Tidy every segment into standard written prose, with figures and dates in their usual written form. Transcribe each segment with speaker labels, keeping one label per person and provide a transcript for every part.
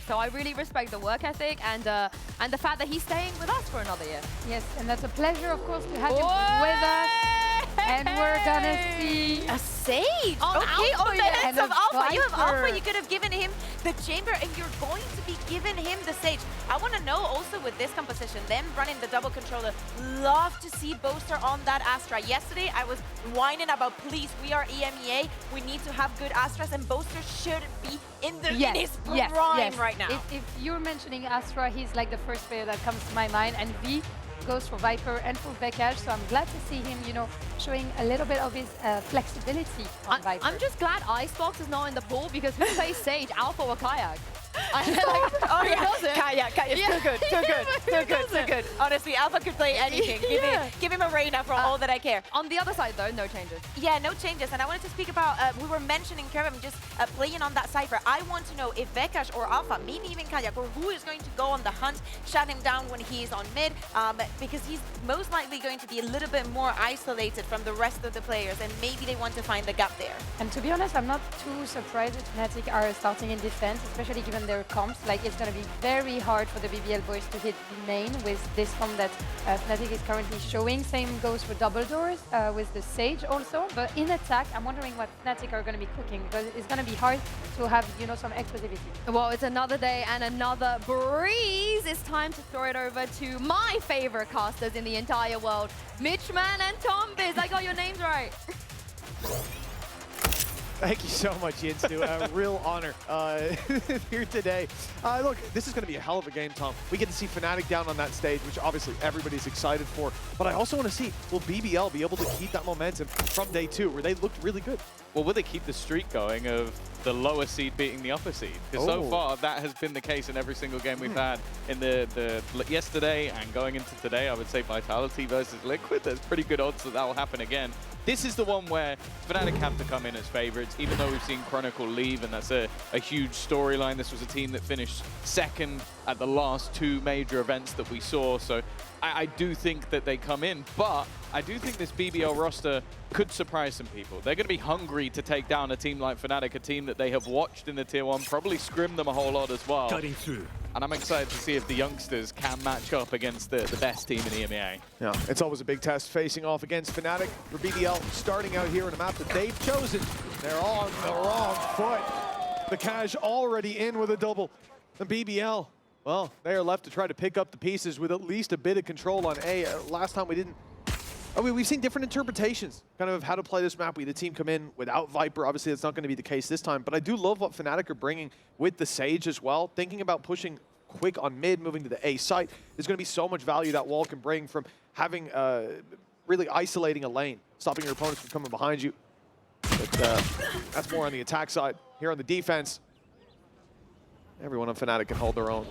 Speaker 1: So I really respect the work ethic and the fact that he's staying with us for another year.
Speaker 2: Yes, and that's a pleasure, of course, to have him with us. And we're gonna see
Speaker 3: a Sage.
Speaker 1: On
Speaker 3: okay,
Speaker 1: Alpha,
Speaker 3: on the
Speaker 1: yes.
Speaker 3: heads of
Speaker 2: And a
Speaker 3: Alpha. You have Alpha,
Speaker 2: Viper.
Speaker 3: you could have given him the Chamber, and you're going to be giving him the Sage. I want to know also with this composition, them running the double controller, love to see Boaster on that Astra. Yesterday, I was whining about, please, we are EMEA, we need to have good Astras, and Boaster should be in his prime right now.
Speaker 2: If you're mentioning Astra, he's like the first player that comes to my mind, and V goes for Viper and for Kayak, so I'm glad to see him, you know, showing a little bit of his flexibility on Viper.
Speaker 1: I'm just glad Icebox is not in the pool because who plays Sage, Alpha or Kayak?
Speaker 3: Oh yeah, Kayak, too good, too good. Honestly, Alpha could play anything. Give him a Reyna for all that I care.
Speaker 1: On the other side though, no changes.
Speaker 3: Yeah, no changes. And I wanted to speak about, we were mentioning Kevin just playing on that Cypher. I want to know if Vekash or Alpha, maybe even Kayak, or who is going to go on the hunt, shut him down when he's on mid, because he's most likely going to be a little bit more isolated from the rest of the players, and maybe they want to find the gap there.
Speaker 2: And to be honest, I'm not too surprised that Fnatic are starting in defense, especially given their comps. Like, it's going to be very hard for the BBL boys to hit the main with this comp that Fnatic is currently showing. Same goes for double doors with the Sage also. But in attack, I'm wondering what Fnatic are going to be cooking, because it's going to be hard to have, you know, some explosivity.
Speaker 1: Well, it's another day and another breeze. It's time to throw it over to my favorite casters in the entire world, Mitchman and Tombiz. I got your names right.
Speaker 4: Thank you so much, Yinsu. A real honor here today. Look, this is going to be a hell of a game, Tom. We get to see Fnatic down on that stage, which obviously everybody's excited for. But I also want to see, will BBL be able to keep that momentum from day 2, where they looked really good?
Speaker 5: Well, will they keep the streak going of the lower seed beating the upper seed? Because so far, that has been the case in every single game we've had in the yesterday and going into today. I would say Vitality versus Liquid. There's pretty good odds that will happen again. This is the one where Fnatic have to come in as favorites, even though we've seen Chronicle leave, and that's a huge storyline. This was a team that finished second at the last 2 major events that we saw, so I do think that they come in, but I do think this BBL roster could surprise some people. They're going to be hungry to take down a team like Fnatic, a team that they have watched in the Tier 1, probably scrim them a whole lot as well.
Speaker 6: Cutting through.
Speaker 5: And I'm excited to see if the youngsters can match up against the best team in EMEA.
Speaker 4: Yeah, it's always a big test facing off against Fnatic for BBL, starting out here on a map that they've chosen. They're on the wrong foot. The Cash already in with a double. The BBL, well, they are left to try to pick up the pieces with at least a bit of control on A. Last time we didn't. I mean, we've seen different interpretations kind of how to play this map. We had the team come in without Viper. Obviously, that's not going to be the case this time. But I do love what Fnatic are bringing with the Sage as well. Thinking about pushing quick on mid, moving to the A site. There's going to be so much value that wall can bring from having, really isolating a lane, stopping your opponents from coming behind you. But that's more on the attack side. Here on the defense, everyone on Fnatic can hold their own.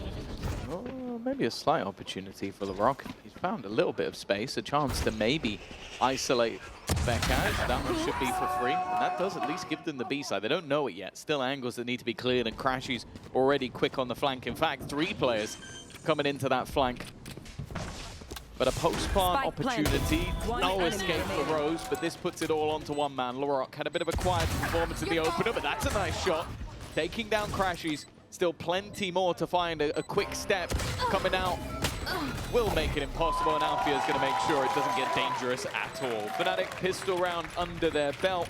Speaker 5: Oh, maybe a slight opportunity for LaRock. He's found a little bit of space, a chance to maybe isolate Vekash. That one should be for free, and that does at least give them the B side. They don't know it yet. Still angles that need to be cleared, and Crashy's already quick on the flank. In fact, 3 players coming into that flank. But a post-plant opportunity, no escape for Rose, but this puts it all onto one man. LaRock had a bit of a quiet performance in the opener, but that's a nice shot. Taking down Crashy's. Still plenty more to find. A quick step coming out will make it impossible, and Alfia is going to make sure it doesn't get dangerous at all. Fnatic pistol round under their belt,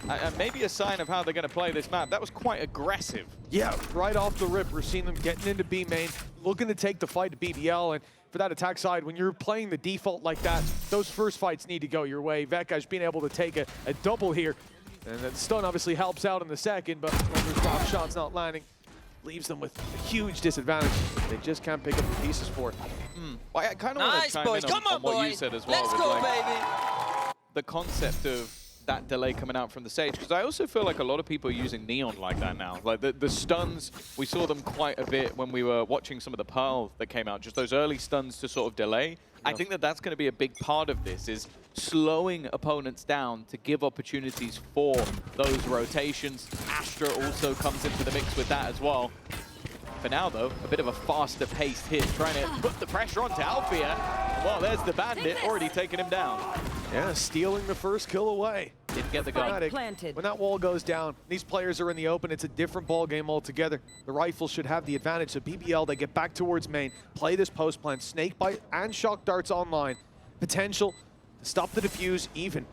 Speaker 5: and maybe a sign of how they're going to play this map. That was quite aggressive.
Speaker 4: Yeah, right off the rip, we're seeing them getting into B main, looking to take the fight to BBL, and for that attack side, when you're playing the default like that, those first fights need to go your way. Vekash being able to take a double here, and then stun obviously helps out in the second, but when their drop shot's not landing, leaves them with a huge disadvantage. They just can't pick up the pieces for it.
Speaker 5: Well, I kind of want to chime in on what you said as well.
Speaker 7: Let's go, baby.
Speaker 5: The concept of that delay coming out from the Sage, because I also feel like a lot of people are using Neon like that now. Like the stuns, we saw them quite a bit when we were watching some of the Pearl that came out, just those early stuns to sort of delay. I think that that's going to be a big part of this, is slowing opponents down to give opportunities for those rotations. Astra also comes into the mix with that as well. For now, though, a bit of a faster paced hit, trying to put the pressure onto Alfia. Well, there's the Bandit, already taking him down.
Speaker 4: Yeah, stealing the first kill away.
Speaker 5: Didn't get the gun.
Speaker 4: Fnatic, when that wall goes down, these players are in the open, it's a different ball game altogether. The rifles should have the advantage. So BBL, they get back towards main, play this post plan, snake bite and shock darts online. Potential to stop the defuse even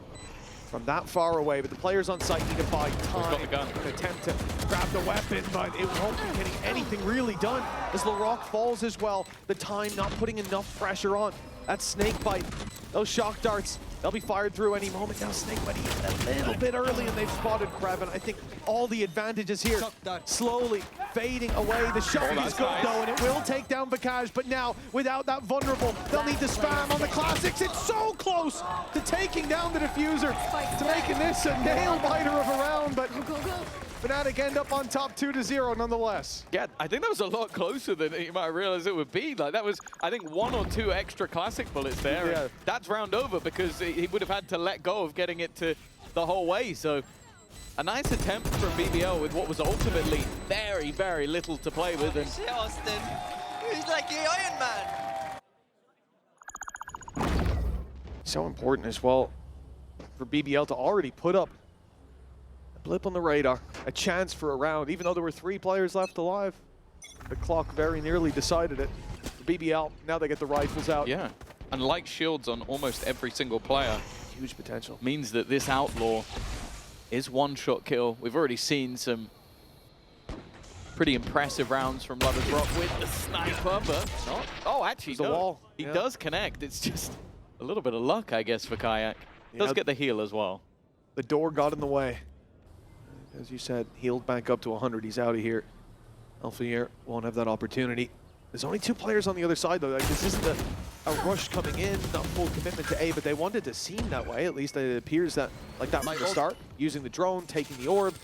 Speaker 4: from that far away, but the players on site need to buy time.
Speaker 5: Got the gun.
Speaker 4: An attempt to grab the weapon, but it won't be getting anything really done as LaRock falls as well. The time not putting enough pressure on. That snake bite, those shock darts, they'll be fired through any moment. Now snake bite a little bit early and they've spotted Kraven. I think all the advantages here slowly fading away. The shot is good though, and it will take down Bakaj, but now without that vulnerable, they'll need to spam on the classics. It's so close to taking down the diffuser, to making this a nail-biter of a round, but Fnatic end up on top 2-0 nonetheless.
Speaker 5: Yeah, I think that was a lot closer than you might realize it would be. Like that was, I think, 1 or 2 extra classic bullets there.
Speaker 4: Yeah.
Speaker 5: And that's round over because he would have had to let go of getting it to the whole way. So a nice attempt from BBL with what was ultimately very, very little to play with. And
Speaker 6: Shit, Austin. He's like the Iron Man.
Speaker 4: So important as well for BBL to already put up a blip on the radar, a chance for a round, even though there were 3 players left alive. The clock very nearly decided it. For BBL, now they get the rifles out.
Speaker 5: yeah, and like shields on almost every single player,
Speaker 4: Huge potential.
Speaker 5: means that this Outlaw is one-shot kill. We've already seen some pretty impressive rounds from Lovers Rock with the sniper, but not. Oh, actually,
Speaker 4: There's a
Speaker 5: no.
Speaker 4: wall.
Speaker 5: He
Speaker 4: Yeah.
Speaker 5: does connect. It's just a little bit of luck, I guess, for Kayak. Does
Speaker 4: Yeah.
Speaker 5: get the heal as well.
Speaker 4: The door got in the way. As you said, healed back up to 100. He's out of here. Alpha here won't have that opportunity. There's only 2 players on the other side, though. Like, this isn't a rush coming in, not full commitment to A, but they wanted to seem that way. At least it appears that like that from the start. Using the drone, taking the orb.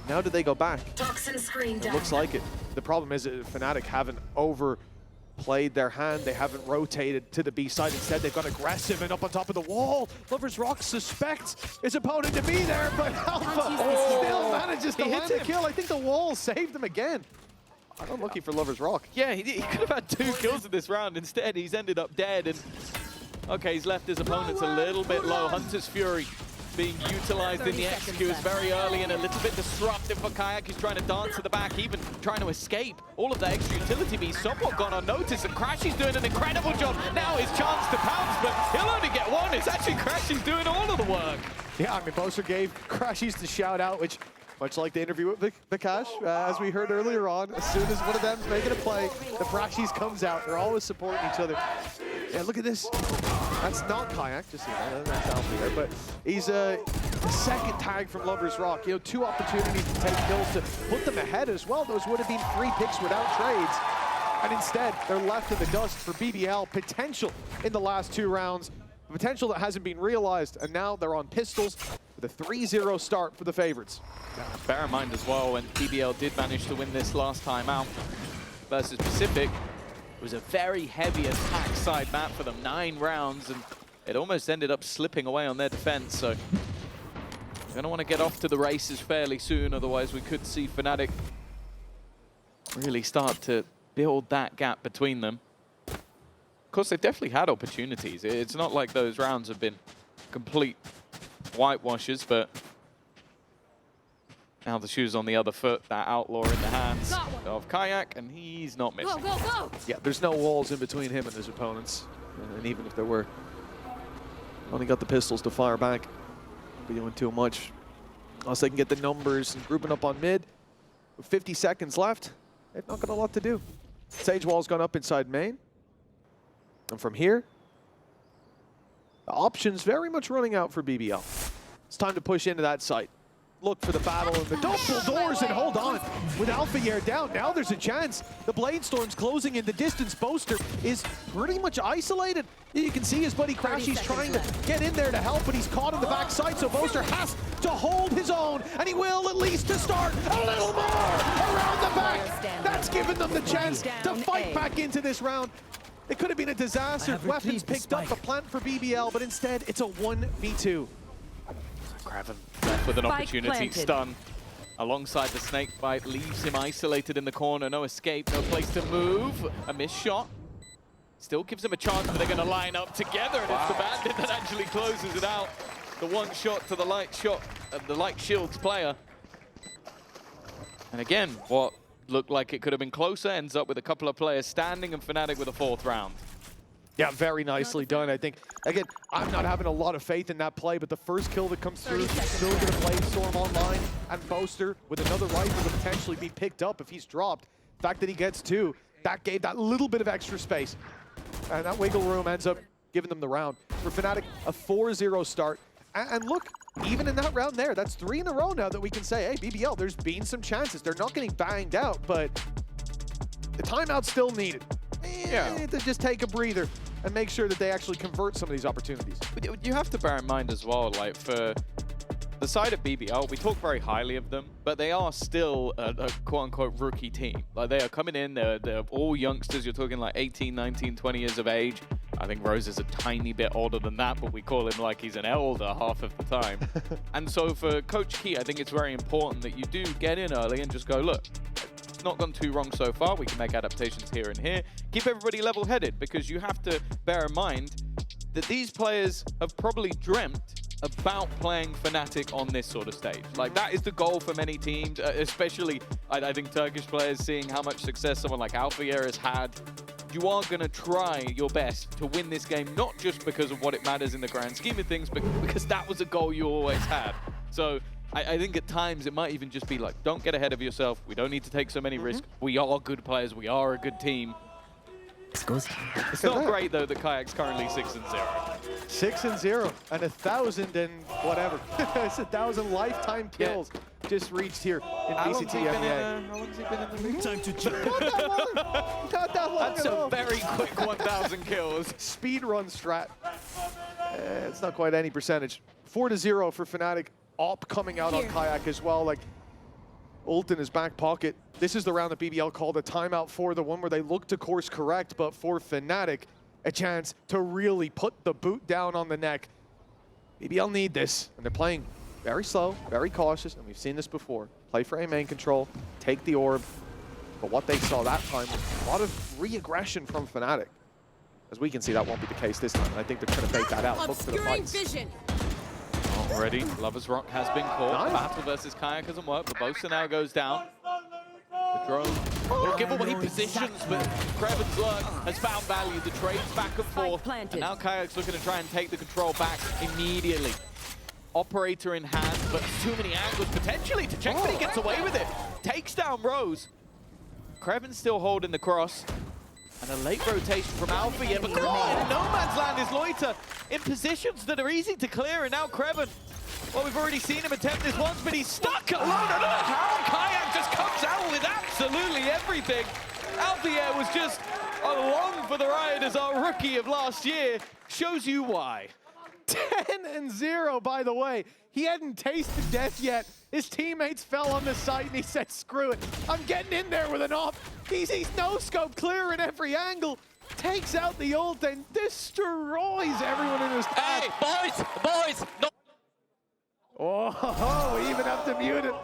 Speaker 4: Now do they go back?
Speaker 7: Toxin screen
Speaker 4: It
Speaker 7: down.
Speaker 4: looks like it. The problem is that Fnatic haven't overplayed their hand. They haven't rotated to the B side. Instead, they've got aggressive and up on top of the wall. Lovers Rock suspects his opponent to be there, but Alpha still manages to land the kill. I think the wall saved him again. Unlucky for Lovers Rock.
Speaker 5: Yeah, he could have had 2 kills in this round. Instead, he's ended up dead. And okay, he's left his opponents a little bit low. Hunter's Fury being utilized in the executes very early and a little bit disruptive for Kayak. He's trying to dance to the back, even trying to escape. All of the extra utility being somewhat gone unnoticed, and Crashy's doing an incredible job. Now his chance to pounce, but he'll only get 1. It's actually Crashy's doing all of the work.
Speaker 4: Yeah, I mean, Boaster gave Crashies the shout out, which, much like the interview with Vikash, as we heard earlier on, as soon as one of them's making a play, the Crashies comes out. They're always supporting each other. Yeah, look at this. That's not Kayak, just so you know, that's Alpha there, but he's the second tag from Lovers Rock. You know, 2 opportunities to take kills to put them ahead as well. Those would have been 3 picks without trades. And instead, they're left in the dust for BBL. Potential in the last 2 rounds. Potential that hasn't been realized, and now they're on pistols with a 3-0 start for the favorites.
Speaker 5: Bear in mind as well, when BBL did manage to win this last time out versus Pacific, it was a very heavy attack side map for them, 9 rounds, and it almost ended up slipping away on their defense. So they're gonna want to get off to the races fairly soon, otherwise we could see Fnatic really start to build that gap between them. Of course, they've definitely had opportunities. It's not like those rounds have been complete whitewashes, but now the shoe's on the other foot, that Outlaw in the hands of Kayak, and he's not missing.
Speaker 1: Go, go, go!
Speaker 4: Yeah, there's no walls in between him and his opponents. And even if there were, only got the pistols to fire back. Won't be doing too much. Unless they can get the numbers and grouping up on mid. With 50 seconds left, they've not got a lot to do. Sage wall's gone up inside main. And from here, the options very much running out for BBL. It's time to push into that site. Look for the battle and the double doors and hold on. With Alpha Year down, now there's a chance. The Blade Storm's closing in the distance. Boaster is pretty much isolated. You can see his buddy Crashy's trying to get in there to help, but he's caught on the backside, so Boaster has to hold his own, and he will at least to start a little more around the back. That's given them the chance to fight back into this round. It could have been a disaster. Weapons picked up the plant for BBL, but instead it's a 1v2.
Speaker 5: Kraven left with an opportunity, stun. Alongside the snake bite, leaves him isolated in the corner. No escape, no place to move. A missed shot. Still gives him a chance, but they're going to line up together, and it's the bandit that actually closes it out. the one shot to the light shot, the light shields player. And again, what looked like it could have been closer ends up with a couple of players standing and Fnatic with a 4th round.
Speaker 4: Yeah, very nicely done. I think, again, I'm not having a lot of faith in that play, but the first kill that comes through, still going to play Storm online, and Boaster with another rifle to potentially be picked up if he's dropped. The fact that he gets 2, that gave that little bit of extra space. And that wiggle room ends up giving them the round. For Fnatic, a 4-0 start. And look, even in that round there, that's 3 in a row now that we can say, hey, BBL, there's been some chances. They're not getting banged out, but the timeout's still needed. Yeah. To just take a breather and make sure that they actually convert some of these opportunities.
Speaker 5: But you have to bear in mind as well, like for the side of BBL, we talk very highly of them, but they are still a quote-unquote rookie team. Like they are coming in, they're all youngsters. You're talking like 18, 19, 20 years of age. I think Rose is a tiny bit older than that, but we call him like he's an elder half of the time. And so for Coach Key, I think it's very important that you do get in early and just go, look, not gone too wrong so far. We can make adaptations here and here. Keep everybody level-headed, because you have to bear in mind that these players have probably dreamt about playing Fnatic on this sort of stage. Like, that is the goal for many teams, especially, I think, Turkish players, seeing how much success someone like Alphayer has had. You are going to try your best to win this game, not just because of what it matters in the grand scheme of things, but because that was a goal you always had. So I think at times it might even just be like, don't get ahead of yourself. We don't need to take so many risks. We are good players. We are a good team. It's not great, though, that Kayak's currently 6-0.
Speaker 4: 6-0 and 1,000 and whatever. It's 1,000 lifetime kills just reached here in VCT EMEA.
Speaker 5: How long's he been in the league?
Speaker 6: Time to check.
Speaker 4: Not that long. Not that long
Speaker 5: That's
Speaker 4: at all.
Speaker 5: a very quick 1,000 kills.
Speaker 4: Speed run strat. It's not quite any percentage. 4-0 for Fnatic. Op coming out on Kayak as well. Like, ult in his back pocket. This is the round that BBL called a timeout for, the one where they look to course correct, but for Fnatic, a chance to really put the boot down on the neck. BBL need this, and they're playing very slow, very cautious, and we've seen this before. Play for A main control, take the orb, but what they saw that time was a lot of re-aggression from Fnatic. As we can see, that won't be the case this time, and I think they're trying to bait that out. Look for the fights.
Speaker 7: Vision.
Speaker 5: Already, Lover's Rock has been caught.
Speaker 4: Nice.
Speaker 5: Battle versus Kayak doesn't work, but Bosa now goes down. The drone will give away positions, but Kreven's Lurk has found value. The trade's back and forth, and now Kayak's looking to try and take the control back immediately. Operator in hand, but too many angles potentially to check, but he gets away with it. Takes down Rose. Kreven's still holding the cross. And a late rotation from Alpha, yeah, but caught in no man's land is Loiter in positions that are easy to clear, and now Kreven, well, we've already seen him attempt this once, but he's stuck alone. I don't know how Kayak just comes out with absolutely everything. Alpha was just along for the ride as our rookie of last year. Shows you why.
Speaker 4: 10-0, by the way. He hadn't tasted death yet. His teammates fell on the site and he said, screw it. I'm getting in there with an op. He's no-scope clear in every angle. Takes out the ult and destroys everyone in his path.
Speaker 5: Hey, boys, no.
Speaker 4: Oh, we even have to mute it.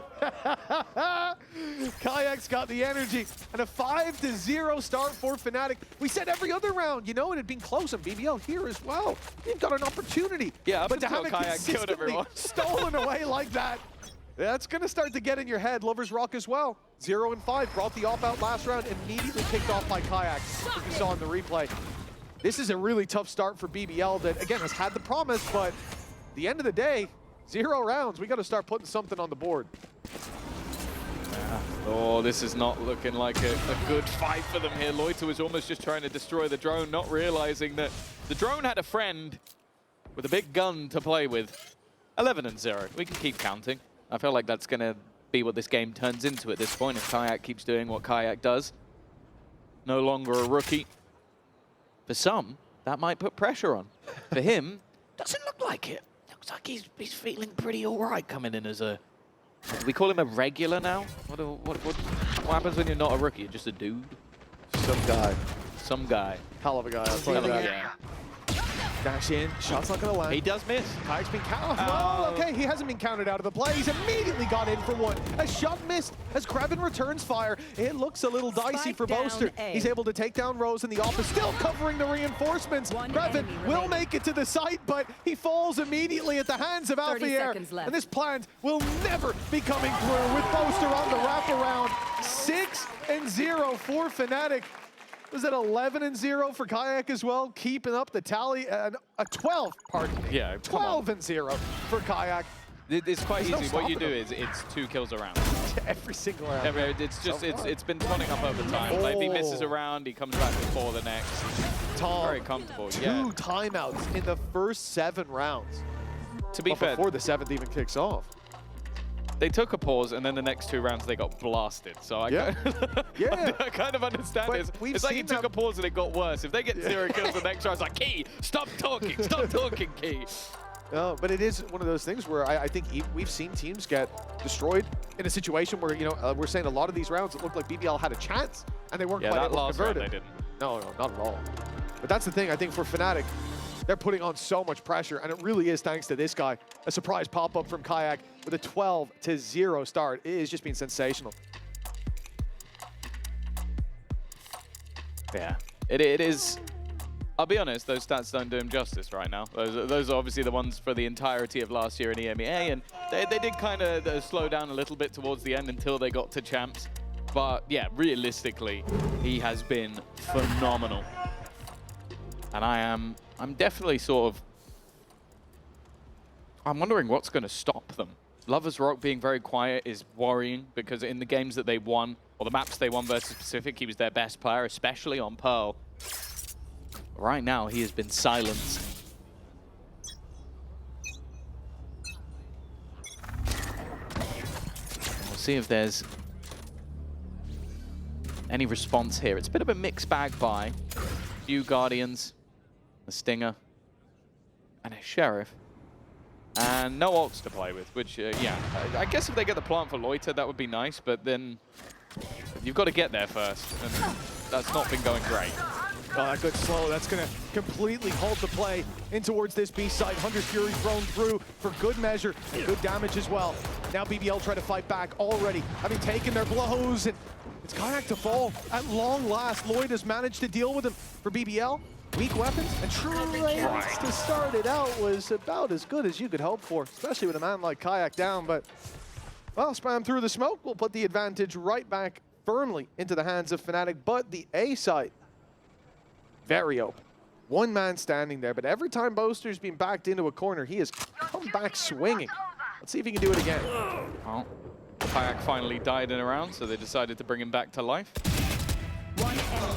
Speaker 4: Kayak's got the energy. And a 5-0 start for Fnatic. We said every other round, you know, it had been close, and BBL here as well. You've got an opportunity.
Speaker 5: Yeah,
Speaker 4: but to have it
Speaker 5: Kayak killed
Speaker 4: consistently
Speaker 5: everyone.
Speaker 4: stolen away like that, that's going to start to get in your head. Lover's Rock as well. 0-5, brought the op out last round, immediately kicked off by Kayak, as we saw in the replay. This is a really tough start for BBL that, again, has had the promise, but at the end of the day, 0 rounds. We got to start putting something on the board.
Speaker 5: Oh, this is not looking like a good fight for them here. Loiter was almost just trying to destroy the drone, not realizing that the drone had a friend with a big gun to play with. 11-0. We can keep counting. I feel like that's going to be what this game turns into at this point if Kayak keeps doing what Kayak does. No longer a rookie. For some, that might put pressure on. For him, doesn't look like it. Looks like he's feeling pretty all right coming in as a... Do we call him a regular now? What happens when you're not a rookie? You're just a dude?
Speaker 4: Some guy.
Speaker 5: Some guy.
Speaker 4: Hell of a guy. I'll tell you that.
Speaker 5: Yeah.
Speaker 4: Dash in, shot's not gonna land.
Speaker 5: He does miss.
Speaker 4: Kayak's been counted. Well, okay, he hasn't been counted out of the play. He's immediately got in for one. A shot missed as Kraven returns fire. It looks a little dicey for Boaster. He's able to take down Rose in the office, still covering the reinforcements. Kraven will make it to the site, but he falls immediately at the hands of Alfier. And this plant will never be coming through with Boaster on the wraparound. 6-0 for Fnatic. Was it 11-0 for Kayak as well? Keeping up the tally, a 12, pardon me.
Speaker 5: Yeah,
Speaker 4: 12-0 for Kayak.
Speaker 5: It's quite
Speaker 4: There's no
Speaker 5: easy. What you
Speaker 4: stopping
Speaker 5: do is it's 2 kills a round.
Speaker 4: Every single round.
Speaker 5: Yeah, but it's just it's been toning up over time. Like if he misses a round, he comes back before the next.
Speaker 4: Tom,
Speaker 5: Very comfortable.
Speaker 4: two timeouts in the first 7 rounds.
Speaker 5: To be fair,
Speaker 4: before the 7th even kicks off.
Speaker 5: they took a pause, and then the next 2 rounds they got blasted. So I kind of understand
Speaker 4: But
Speaker 5: it.
Speaker 4: we've
Speaker 5: It's like he
Speaker 4: seen
Speaker 5: took
Speaker 4: them-
Speaker 5: a pause and it got worse. If they get 0 kills the next round, it's like, Key, stop talking, Key.
Speaker 4: No, but it is one of those things where I think we've seen teams get destroyed in a situation where, you know, we're saying a lot of these rounds, it looked like BBL had a chance, and they weren't
Speaker 5: Yeah,
Speaker 4: quite
Speaker 5: that
Speaker 4: able to
Speaker 5: last
Speaker 4: convert
Speaker 5: round
Speaker 4: it.
Speaker 5: they didn't.
Speaker 4: No, not at all. But that's the thing, I think for Fnatic, they're putting on so much pressure, and it really is thanks to this guy. A surprise pop-up from Kayak with a 12-0 start. It has just been sensational.
Speaker 5: Yeah, it is. I'll be honest, those stats don't do him justice right now. Those are obviously the ones for the entirety of last year in EMEA, and they did kind of slow down a little bit towards the end until they got to champs. But yeah, realistically, he has been phenomenal. And I'm definitely sort of, I'm wondering what's going to stop them. Lovers Rock being very quiet is worrying because in the games that they won, or the maps they won versus Pacific, he was their best player, especially on Pearl. Right now, he has been silenced. We'll see if there's any response here. It's a bit of a mixed bag buy. A few Guardians, a Stinger, and a Sheriff. And no ults to play with, which, yeah, I guess if they get the plant for Loiter, that would be nice, but then you've got to get there first, and that's not been going great.
Speaker 4: Oh, that good slow. That's going to completely halt the play in towards this B site. Hunter's Fury thrown through for good measure. Good damage as well. Now BBL try to fight back already, having taken their blows. And it's Kayak to fall. At long last, Lloyd has managed to deal with him for BBL. Weak weapons and Trace to start it out was about as good as you could hope for, especially with a man like Kayak down. But, well, spam through the smoke will put the advantage right back firmly into the hands of Fnatic. But the A site, very open. One man standing there, but every time Boaster's been backed into a corner, he has come back swinging. Let's see if he can do it again.
Speaker 5: Well, Kayak finally died in a round, so they decided to bring him back to life.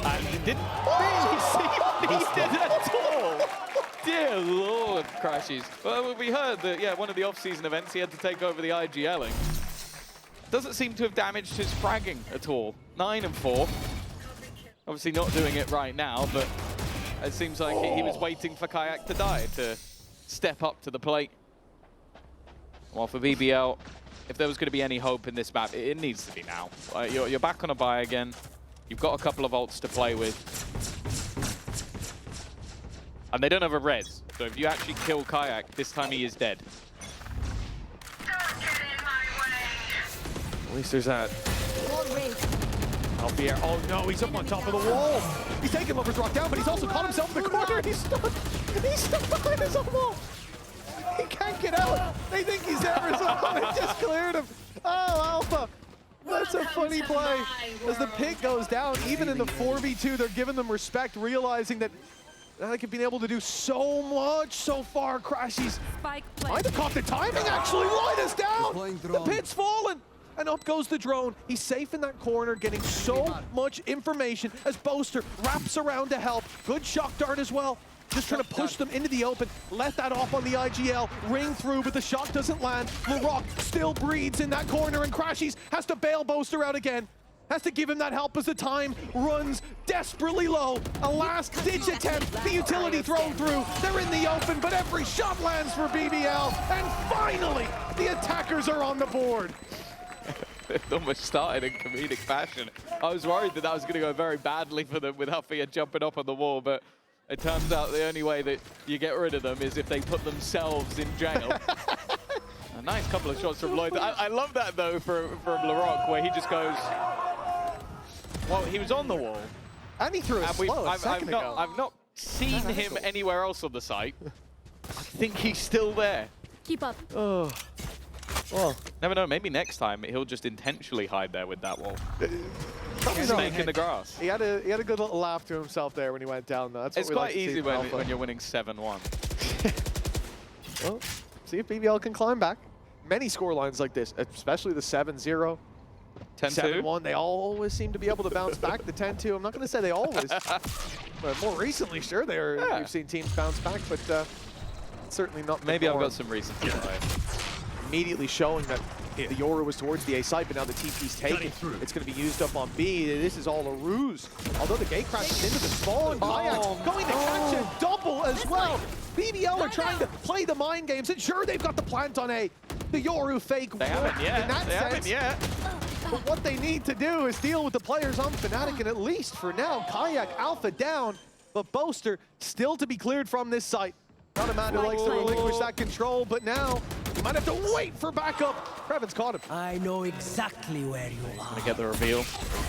Speaker 5: And he didn't need it at all. Dear Lord, Crashies. Well, we heard that, yeah, one of the off-season events, he had to take over the IGLing. Doesn't seem to have damaged his fragging at all. 9 and 4. Obviously not doing it right now, but it seems like he was waiting for Kayak to die to step up to the plate. Well, for BBL, if there was going to be any hope in this map, it needs to be now. You're back on a bye again. You've got a couple of ults to play with. And they don't have a res, so if you actually kill Kayak, this time he is dead.
Speaker 4: At least there's that. Alfier, oh no, he's up on top of the wall. He's taking Lover's Rock down, but he's also caught himself in the corner. He's stuck behind his own wall. He can't get out. They think he's Arizona. They just cleared him. Oh, Alpha. That's a funny play. As the pick goes down, even in the 4v2, they're giving them respect, realizing that they have been able to do so much so far. Crashies might have caught the timing, actually. Light us down. The pit's fallen. And up goes the drone. He's safe in that corner, getting so much information as Boaster wraps around to help. Good shock dart as well. Just trying to push them into the open. Let that off on the IGL. Ring through, but the shot doesn't land. LaRock still breathes in that corner, and Crashies has to bail Boaster out again. Has to give him that help as the time runs desperately low. A last-ditch attempt. The utility thrown through. They're in the open, but every shot lands for BBL. And finally, the attackers are on the board.
Speaker 5: It almost started in comedic fashion. I was worried that was going to go very badly for them with Alfier jumping up on the wall, but It turns out the only way that you get rid of them is if they put themselves in jail. A nice couple of shots from Lloyd. I love that, though, from LaRock, where he just goes... Well, he was on the wall.
Speaker 4: And he threw a slow a second ago.
Speaker 5: I've not seen him anywhere else on the site. I think he's still there.
Speaker 1: Keep up.
Speaker 4: Oh. Well,
Speaker 5: Never know, maybe next time he'll just intentionally hide there with that wall.
Speaker 4: probably
Speaker 5: Snake
Speaker 4: not.
Speaker 5: in the grass.
Speaker 4: He had a good little laugh to himself there when he went down, though. That's what
Speaker 5: It's
Speaker 4: we
Speaker 5: quite
Speaker 4: like to see
Speaker 5: easy
Speaker 4: from
Speaker 5: when
Speaker 4: Alpha.
Speaker 5: you're winning 7-1.
Speaker 4: Well, see if BBL can climb back. Many scorelines like this, especially the 7-0,
Speaker 5: 10-2.
Speaker 4: 7-1, they always seem to be able to bounce back. The 10-2, I'm not going to say they always, but more recently, sure,
Speaker 5: Yeah.
Speaker 4: we've seen teams bounce back, but certainly not the
Speaker 5: Maybe I've
Speaker 4: norm.
Speaker 5: got some reasons to lie.
Speaker 4: Immediately showing that the Yoru was towards the A site, but now the TP's taken. It's going to be used up on B. This is all a ruse. Although the gate crashes into the spawn, Kayak going to catch a double as well. BBL are trying to play the mind games, and sure, they've got the plant on A. The Yoru fake
Speaker 5: They haven't yet.
Speaker 4: in that
Speaker 5: They haven't
Speaker 4: sense.
Speaker 5: yet.
Speaker 4: But what they need to do is deal with the players on Fnatic, and at least for now, Kayak Alpha down, but Boaster still to be cleared from this site. Not a man who likes to relinquish that control, but now he might have to wait for backup. Krevin's caught him.
Speaker 7: I know exactly where you are.
Speaker 5: Gonna get the reveal.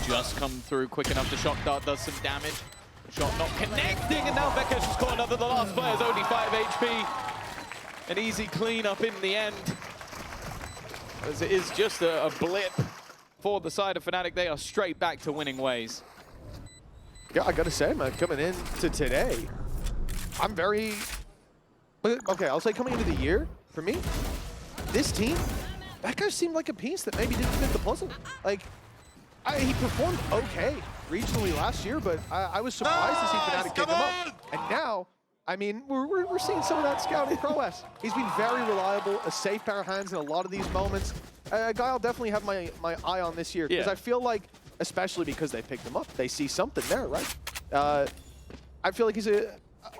Speaker 5: Just come through quick enough. The shock dart does some damage. The shot not connecting, and now Beckesh has caught another. The last player's only 5 HP. An easy cleanup in the end, as it is just a blip for the side of Fnatic. They are straight back to winning ways.
Speaker 4: Yeah, I gotta say, man, coming into today, I'm very... Okay, I'll say coming into the year, for me, this team, that guy seemed like a piece that maybe didn't fit the puzzle. Like, he performed okay regionally last year, but I was surprised to see Fnatic pick him up. And now, I mean, we're seeing some of that scouting prowess. He's been very reliable, a safe pair of hands in a lot of these moments. A guy I'll definitely have my eye on this year, because I feel like, especially because they picked him up, they see something there, right? I feel like he's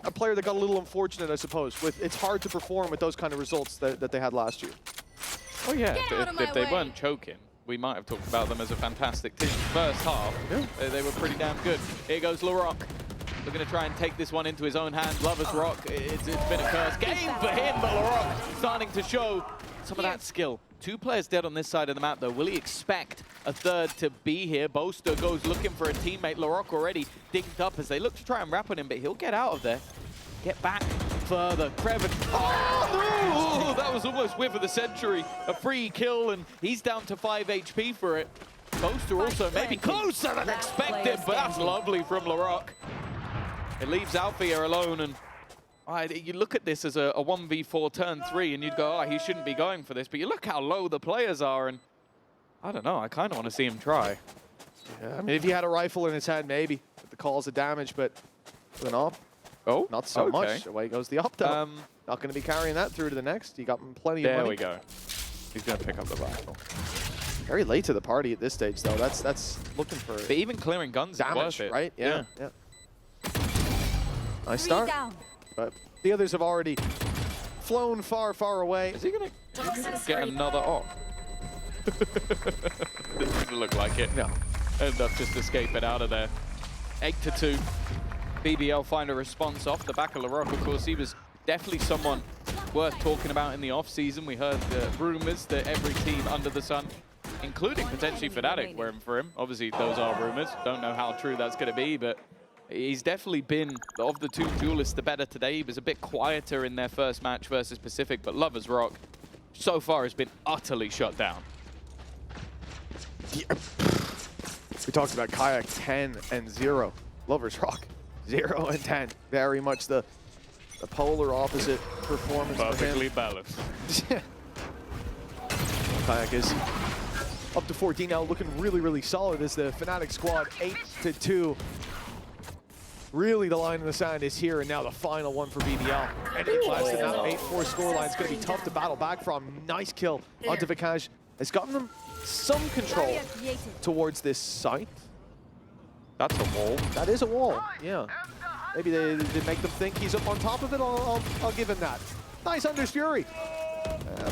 Speaker 4: a player that got a little unfortunate, I suppose. It's hard to perform with those kind of results that they had last year.
Speaker 5: Oh yeah, if they weren't choking, we might have talked about them as a fantastic team. First half, they were pretty damn good. Here goes LaRock. Looking to try and take this one into his own hands. Lovers Rock, it's been a curse game for him, but LaRock starting to show some of that skill. 2 players dead on this side of the map, though. Will he expect a third to be here? Boaster goes looking for a teammate. LaRock already digged up as they look to try and wrap on him, but he'll get out of there. Get back further. Krevin. Oh, no! That was almost whiff of the century. A free kill, and he's down to 5 HP for it. Boaster also maybe closer than expected, but that's lovely from LaRock. It leaves Alfia alone, and you look at this as a 1v4 turn 3, and you'd go, oh, he shouldn't be going for this. But you look how low the players are, and I don't know, I kind of want to see him try.
Speaker 4: Yeah, I mean, if he had a rifle in his head, maybe, with the calls of damage, but with an op, not so much. Away goes the op, though. Not going to be carrying that through to the next. He got plenty of money.
Speaker 5: There we go. He's going to pick up the rifle.
Speaker 4: Very late to the party at this stage, though. That's looking for
Speaker 5: But even clearing guns
Speaker 4: damage,
Speaker 5: is worth it.
Speaker 4: right? Yeah. Nice start. But the others have already flown far, far away.
Speaker 5: Is he going to get another op? Doesn't look like it.
Speaker 4: No.
Speaker 5: End up just escaping out of there. 8-2. BBL find a response off the back of LaRock. Of course, he was definitely someone worth talking about in the off-season. We heard rumors that every team under the sun, including potentially Fnatic, were in for him. Obviously, those are rumors. Don't know how true that's going to be, but he's definitely been, of the 2 duelists, the better today. He was a bit quieter in their first match versus Pacific, but Lovers Rock so far has been utterly shut down.
Speaker 4: Yeah. We talked about Kayak 10-0. Lovers Rock 0-10. Very much the polar opposite performance.
Speaker 5: Perfectly balanced.
Speaker 4: Kayak is up to 14 now, looking really, really solid as the Fnatic squad 8-2. Really, the line in the sand is here, and now the final one for BBL. And it lasted now 8-4 scoreline. It's going to be tough to battle back from. Nice kill onto Vikash. Has gotten them some control towards this site.
Speaker 5: That's a wall.
Speaker 4: That is a wall, yeah. Maybe they make them think he's up on top of it. I'll give him that. Nice Under's Fury.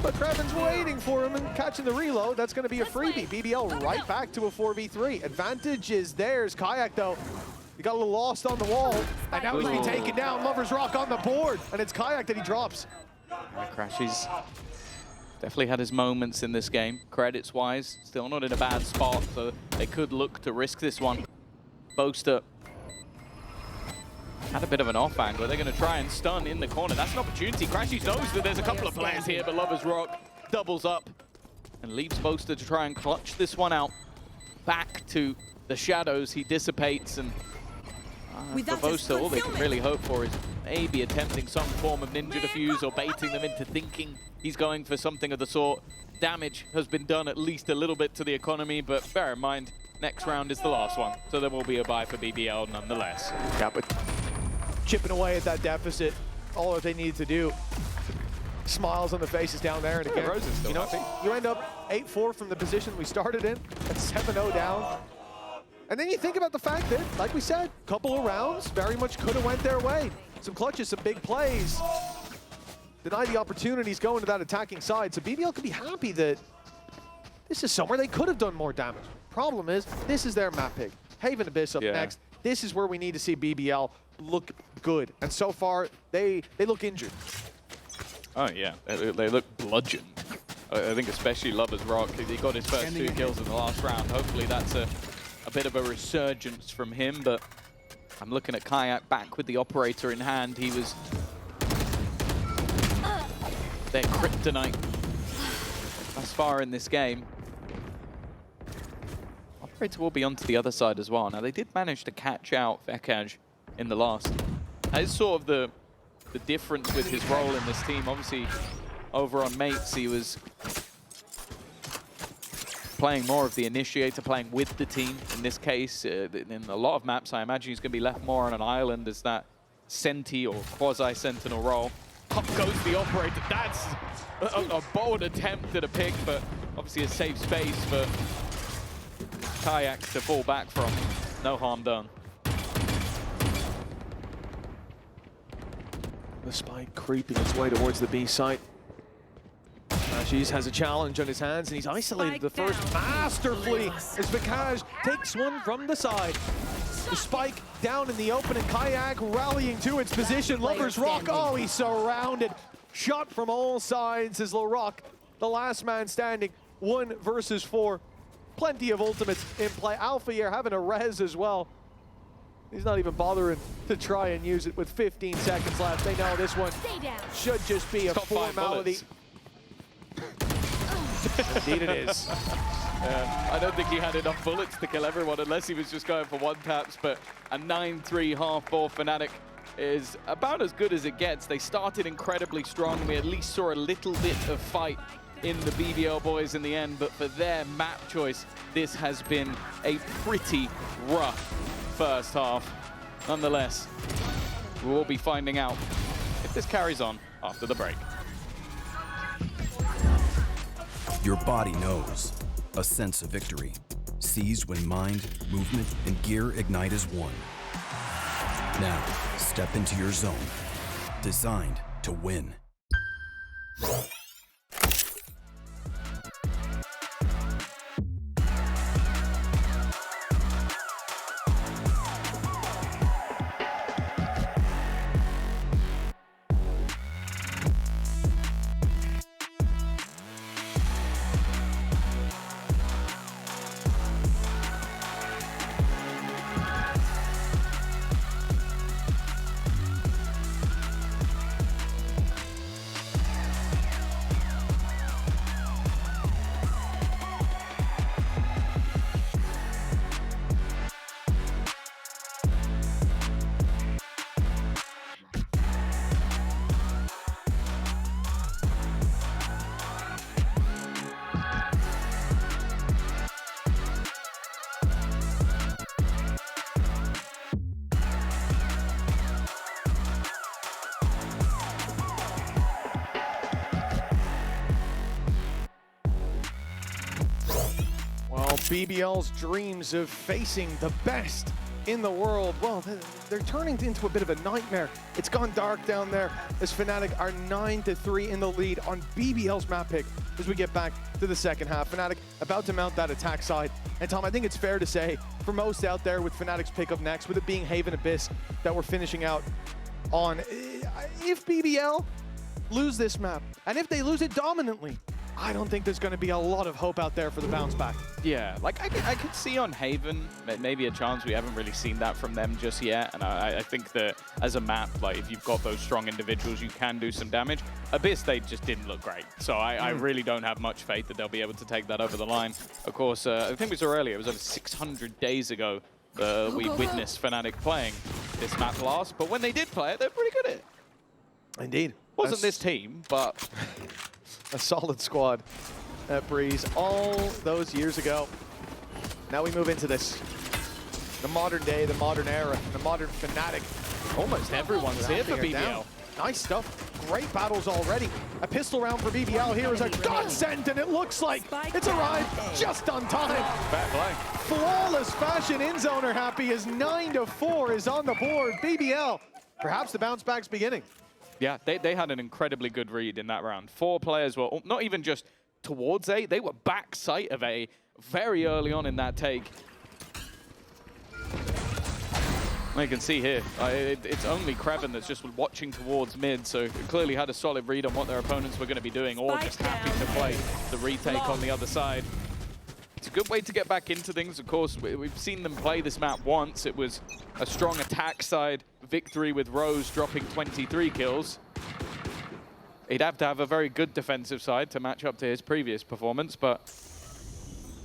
Speaker 4: But Krevin's waiting for him and catching the reload. That's going to be a freebie. BBL right back to a 4v3. Advantage is theirs. Kayak, though, He got a little lost on the wall, and now he's being taken down. Lovers Rock on the board, and it's Kayak that he drops.
Speaker 5: Crashes. Definitely had his moments in this game. Credits-wise, still not in a bad spot, so they could look to risk this one. Boaster had a bit of an off angle. They're going to try and stun in the corner. That's an opportunity. Crashes knows that there's a couple of players here, but Lovers Rock doubles up and leaves Boaster to try and clutch this one out. Back to the shadows, he dissipates, and for Boaster, all they can really hope for is maybe attempting some form of ninja defuse or baiting them into thinking he's going for something of the sort. Damage has been done at least a little bit to the economy, but bear in mind, next round is the last one, so there will be a bye for BBL nonetheless.
Speaker 4: Yeah, but chipping away at that deficit, all that they needed to do. Smiles on the faces down there, and again,
Speaker 5: Rose is still happy.
Speaker 4: you end up 8-4 from the position we started in, and 7-0 down. And then you think about the fact that, like we said, a couple of rounds very much could have went their way. Some clutches, some big plays. Deny the opportunities going to that attacking side. So BBL could be happy that this is somewhere they could have done more damage. Problem is, this is their map pick. Haven Abyss up next. This is where we need to see BBL look good. And so far, they look injured.
Speaker 5: Oh yeah, they look bludgeoned. I think especially Lovers Rock, he got his first 2 kills in the last round. Hopefully that's a bit of a resurgence from him, but I'm looking at Kayak back with the operator in hand. He was their kryptonite thus far in this game. Operator will be onto the other side as well. Now they did manage to catch out Vekaj in the last. That is sort of the difference with his role in this team. Obviously, over on Mates, he was playing more of the initiator, playing with the team. In this case, in a lot of maps, I imagine he's going to be left more on an island as that Senti or quasi-sentinel role. Up goes the operator. That's a bold attempt at a pick, but obviously a safe space for Kayak to fall back from. No harm done.
Speaker 4: The spike creeping its way towards the B site. Crashes has a challenge on his hands, and he's isolated the first masterfully as Vekaj takes one from the side. The spike down in the open, and Kayak rallying to its position. Lovers Rock, oh, he's surrounded. Shot from all sides as LaRock, the last man standing, 1 versus 4. Plenty of ultimates in play. Alpha here having a res as well. He's not even bothering to try and use it with 15 seconds left. They know this one should just be a formality. Indeed it is.
Speaker 5: I don't think he had enough bullets to kill everyone unless he was just going for 1 taps, but a 9-3 half for Fnatic is about as good as it gets. They started incredibly strong. We at least saw a little bit of fight in the BBL boys in the end, but for their map choice, this has been a pretty rough first half. Nonetheless, we will be finding out if this carries on after the break.
Speaker 8: Your body knows. A sense of victory. Seized when mind, movement, and gear ignite as one. Now, step into your zone. Designed to win.
Speaker 4: BBL's dreams of facing the best in the world, well, they're turning into a bit of a nightmare. It's gone dark down there as Fnatic are 9-3 in the lead on BBL's map pick. as we get back to the second half. Fnatic about to mount that attack side. And Tom, I think it's fair to say, for most out there with Fnatic's pick up next, with it being Haven Abyss that we're finishing out on, if BBL lose this map, and if they lose it dominantly, I don't think there's going to be a lot of hope out there for the bounce back.
Speaker 5: Yeah, like I could see on Haven maybe a chance. We haven't really seen that from them just yet, and I think that as a map, like if you've got those strong individuals, you can do some damage. Abyss, they just didn't look great, so I really don't have much faith that they'll be able to take that over the line. Of course, I think we saw earlier, it was over 600 days ago we witnessed Fnatic playing this map last, but when they did play it, they're pretty good at it.
Speaker 4: Indeed.
Speaker 5: Wasn't this team, but
Speaker 4: a solid squad at Breeze all those years ago. Now we move into this, the modern day, the modern era, the modern Fnatic.
Speaker 5: almost everyone's here for BBL.
Speaker 4: Nice stuff. Great battles already. A pistol round for BBL here is a godsend, and it looks like it's arrived just on time.
Speaker 5: Fair play.
Speaker 4: Flawless fashion. In-zoner happy as 9-4 is on the board. BBL, perhaps the bounce back's beginning.
Speaker 5: Yeah, they had an incredibly good read in that round. 4 players were not even just towards A, they were back sight of A very early on in that take. You can see here, it's only Kraven that's just watching towards mid, so clearly had a solid read on what their opponents were going to be doing, or just happy to play the retake on the other side. It's a good way to get back into things. Of course, we've seen them play this map once. It was a strong attack side victory with Rose dropping 23 kills. He'd have to have a very good defensive side to match up to his previous performance, but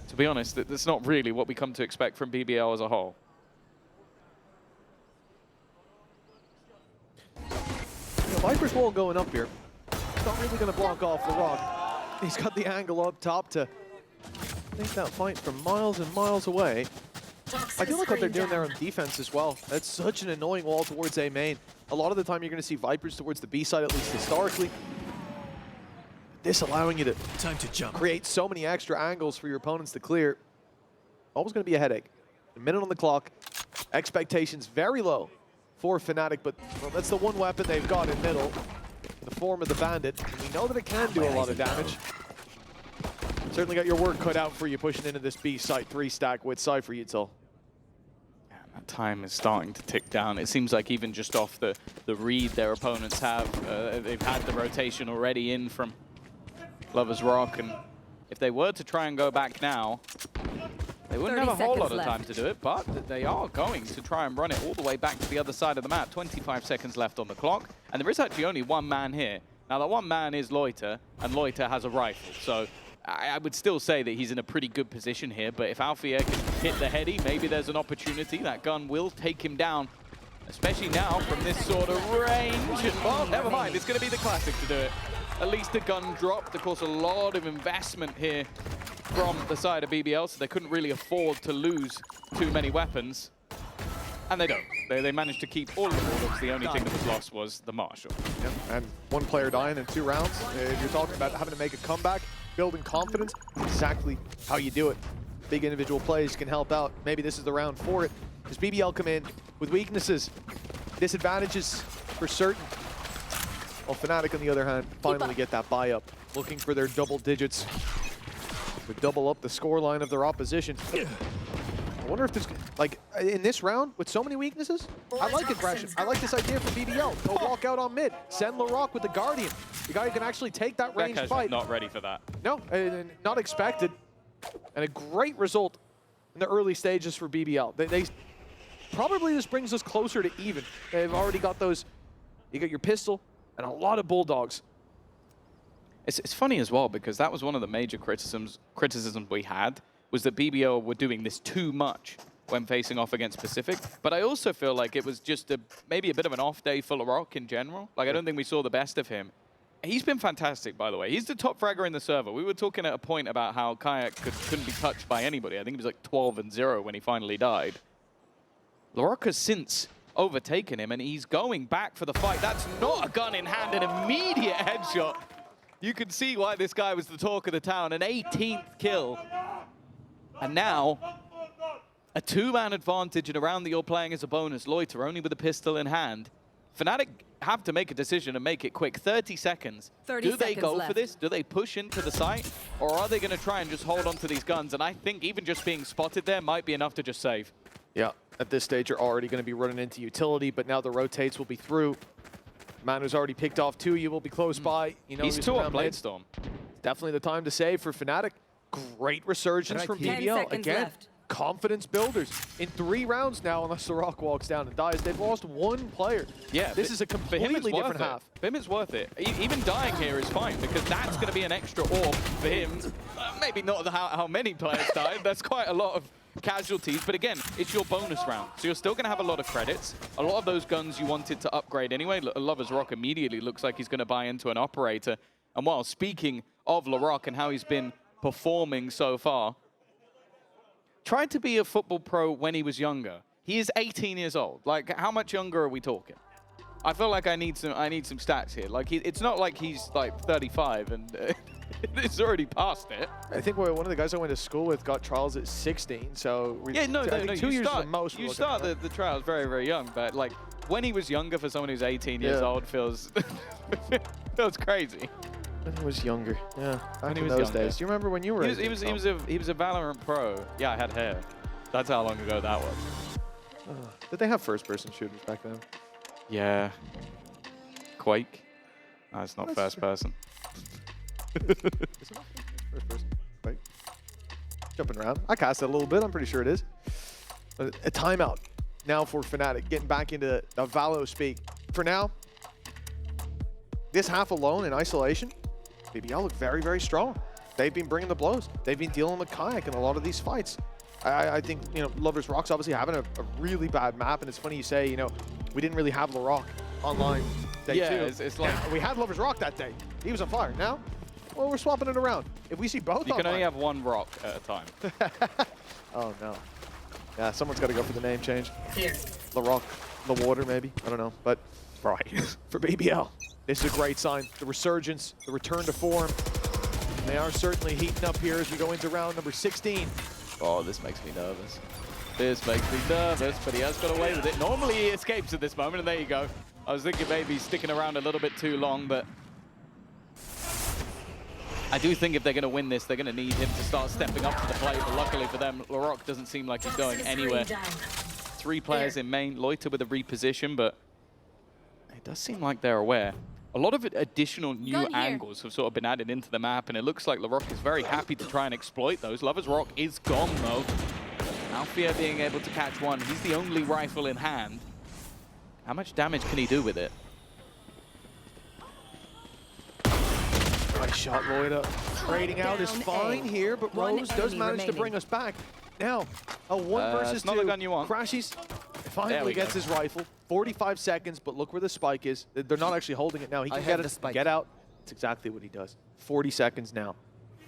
Speaker 5: to be honest, that's not really what we come to expect from BBL as a whole.
Speaker 4: Viper's wall going up here. It's not really going to block off LaRock. He's got the angle up top to take that fight from miles and miles away. I do like what they're doing there on defense as well. That's such an annoying wall towards A main. A lot of the time you're going to see Vipers towards the B side, at least historically. This allowing you to create so many extra angles for your opponents to clear. Always going to be a headache. A minute on the clock. Expectations very low for Fnatic, but well, that's the one weapon they've got in middle, in the form of the Bandit. And we know that it can do a lot of damage. Certainly got your work cut out for you pushing into this B site 3 stack with Cypher Util.
Speaker 5: Yeah, that time is starting to tick down. It seems like even just off the read their opponents have, they've had the rotation already in from Lover's Rock, and if they were to try and go back now, they wouldn't have a whole lot of time to do it, but they are going to try and run it all the way back to the other side of the map. 25 seconds left on the clock, and there is actually only one man here. Now, that one man is Loiter, and Loiter has a rifle, so I would still say that he's in a pretty good position here, but if Alfie can hit the heady, maybe there's an opportunity. That gun will take him down, especially now from this sort of range. And, well, never mind, it's going to be the classic to do it. At least a gun dropped. Of course, a lot of investment here from the side of BBL, so they couldn't really afford to lose too many weapons. And they don't. They managed to keep all of the bullets. The only thing that was lost was the Marshal.
Speaker 4: Yep. And one player dying in 2 rounds. You're talking about having to make a comeback, building confidence. Exactly how you do it. Big individual plays can help out. Maybe this is the round for it. Does BBL come in with weaknesses, disadvantages for certain? Well, Fnatic, on the other hand, finally get that buy up, looking for their double digits. Would double up the scoreline of their opposition. I wonder if there's, like, in this round, with so many weaknesses, I like aggression. I like this idea for BBL. Go walk out on mid. Send LaRock with the Guardian. The guy who can actually take that ranged fight.
Speaker 5: Not ready for that.
Speaker 4: No, not expected. And a great result in the early stages for BBL. They probably this brings us closer to even. They've already got those, you got your pistol and a lot of Bulldogs.
Speaker 5: It's funny as well, because that was one of the major criticisms we had, was that BBL were doing this too much when facing off against Pacific. But I also feel like it was just maybe a bit of an off day for LaRock in general. Like, I don't think we saw the best of him. He's been fantastic, by the way. He's the top fragger in the server. We were talking at a point about how Kayak couldn't be touched by anybody. I think he was like 12-0 when he finally died. LaRock has since overtaken him, and he's going back for the fight. That's not a gun in hand, an immediate headshot. You can see why this guy was the talk of the town. An 18th kill. And now, a 2-man advantage in a round that you're playing as a bonus. Loiter only with a pistol in hand. Fnatic have to make a decision and make it quick. 30 seconds.
Speaker 9: 30
Speaker 5: Do they
Speaker 9: seconds
Speaker 5: go
Speaker 9: left.
Speaker 5: for this? Do they push into the site? Or are they going to try and just hold on to these guns? And I think even just being spotted there might be enough to just save.
Speaker 4: Yeah, at this stage, you're already going to be running into utility, but now the rotates will be through. Manu's already picked off 2. You will be close by. You know,
Speaker 5: He's 2 on Bladestorm.
Speaker 4: Definitely the time to save for Fnatic. Great resurgence from
Speaker 9: 10
Speaker 4: BBL.
Speaker 9: seconds
Speaker 4: Again,
Speaker 9: left.
Speaker 4: confidence builders. In 3 rounds now, unless the Rock walks down and dies, they've lost 1 player.
Speaker 5: Yeah,
Speaker 4: this is a completely different half.
Speaker 5: For him, it's worth it. Even dying here is fine, because that's going to be an extra orb for him. Maybe not how many players died. That's quite a lot of casualties. But again, it's your bonus round. So you're still going to have a lot of credits. A lot of those guns you wanted to upgrade anyway. Lover's Rock immediately looks like he's going to buy into an operator. And while speaking of LaRock and how he's been performing so far, tried to be a football pro when he was younger. He is 18 years old. Like, how much younger are we talking? I feel like I need some stats here. Like, it's not like he's like 35 and it's already past it.
Speaker 4: I think one of the guys I went to school with got trials at 16, so
Speaker 5: yeah, no,
Speaker 4: 2 years the most.
Speaker 5: You start the trials very, very young, but like when he was younger for someone who's 18 years old feels feels crazy.
Speaker 4: When he was younger, yeah.
Speaker 5: When he
Speaker 4: in
Speaker 5: was
Speaker 4: those
Speaker 5: younger.
Speaker 4: days. Do you remember when you were?
Speaker 5: He was a Valorant pro. Yeah, I had hair. That's how long ago that was.
Speaker 4: Did they have first-person shooters back then?
Speaker 5: Yeah. Quake. No, it's not first person.
Speaker 4: Is it not first person? Right. Jumping around. I cast it a little bit. I'm pretty sure it is. A timeout now for Fnatic, getting back into the Valo speak. For now, this half alone in isolation, BBL look very, very strong. They've been bringing the blows. They've been dealing with Kayak in a lot of these fights. I think, you know, Lover's Rock's obviously having a really bad map, and it's funny you say, you know, we didn't really have LaRock online day 2.
Speaker 5: It's like
Speaker 4: we had Lover's Rock that day. He was on fire. Now, well, we're swapping it around. If we see both
Speaker 5: you can
Speaker 4: online,
Speaker 5: only have 1 rock at a time.
Speaker 4: oh no. Yeah, someone's got to go for the name change.
Speaker 9: Here.
Speaker 4: LaRock, the water maybe. I don't know, but right for BBL. This is a great sign. The resurgence, the return to form. They are certainly heating up here as we go into round number 16.
Speaker 5: Oh, this makes me nervous. This makes me nervous, but he has got away with it. Normally he escapes at this moment, and there you go. I was thinking maybe sticking around a little bit too long, but I do think if they're going to win this, they're going to need him to start stepping up to the plate. But luckily for them, LaRock doesn't seem like he's going anywhere. 3 players in main, Loiter with a reposition, but it does seem like they're aware. A lot of additional new angles have sort of been added into the map, and it looks like LaRock is very happy to try and exploit those. Lover's Rock is gone, though. Alfia being able to catch 1. He's the only rifle in hand. How much damage can he do with it?
Speaker 4: Nice shot, Loida. Trading out is fine here, but Rose does manage to bring us back. Now, a 1 versus 2.
Speaker 5: Not the gun you want.
Speaker 4: Crashies finally gets his rifle. 45 seconds, but look where the spike is. They're not actually holding it now. He can get it, get out. It's exactly what he does. 40 seconds now.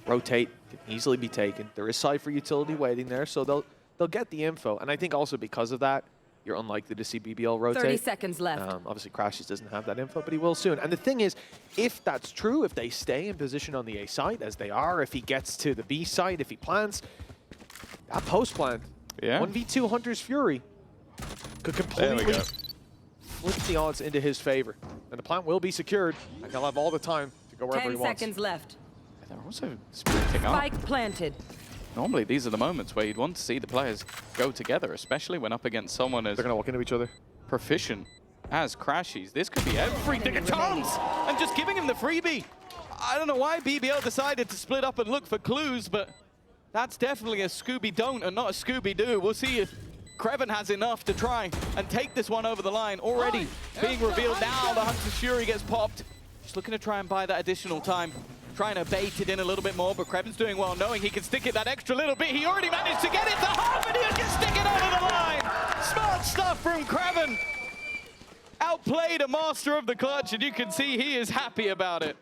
Speaker 4: Rotate can easily be taken. There is Cypher utility waiting there, so they'll get the info. And I think also because of that, you're unlikely to see BBL rotate.
Speaker 9: 30 seconds left.
Speaker 4: Obviously, Crashies doesn't have that info, but he will soon. And the thing is, if that's true, if they stay in position on the A site, as they are, if he gets to the B site, if he plants, that post plant, 1v2 Hunter's Fury, could completely flip the odds into his favor. And the plant will be secured, and he'll have all the time to go wherever he wants.
Speaker 9: 10 seconds left.
Speaker 5: They're also sprinting up.
Speaker 9: Spike planted.
Speaker 5: Normally, these are the moments where you'd want to see the players go together, especially when up against someone as
Speaker 4: they're going to walk into each other.
Speaker 5: Proficient as Crashies. This could be everything a chance! And just giving him the freebie. I don't know why BBL decided to split up and look for clues, but that's definitely a Scooby-Don't and not a Scooby-Doo. We'll see if Kreven has enough to try and take this one over the line. Already being revealed now, the Hunter's Fury gets popped. Just looking to try and buy that additional time. Trying to bait it in a little bit more, but Kreven's doing well, knowing he can stick it that extra little bit. He already managed to get it to half, and he can stick it over the line. Smart stuff from Kreven. Outplayed a master of the clutch, and you can see he is happy about it.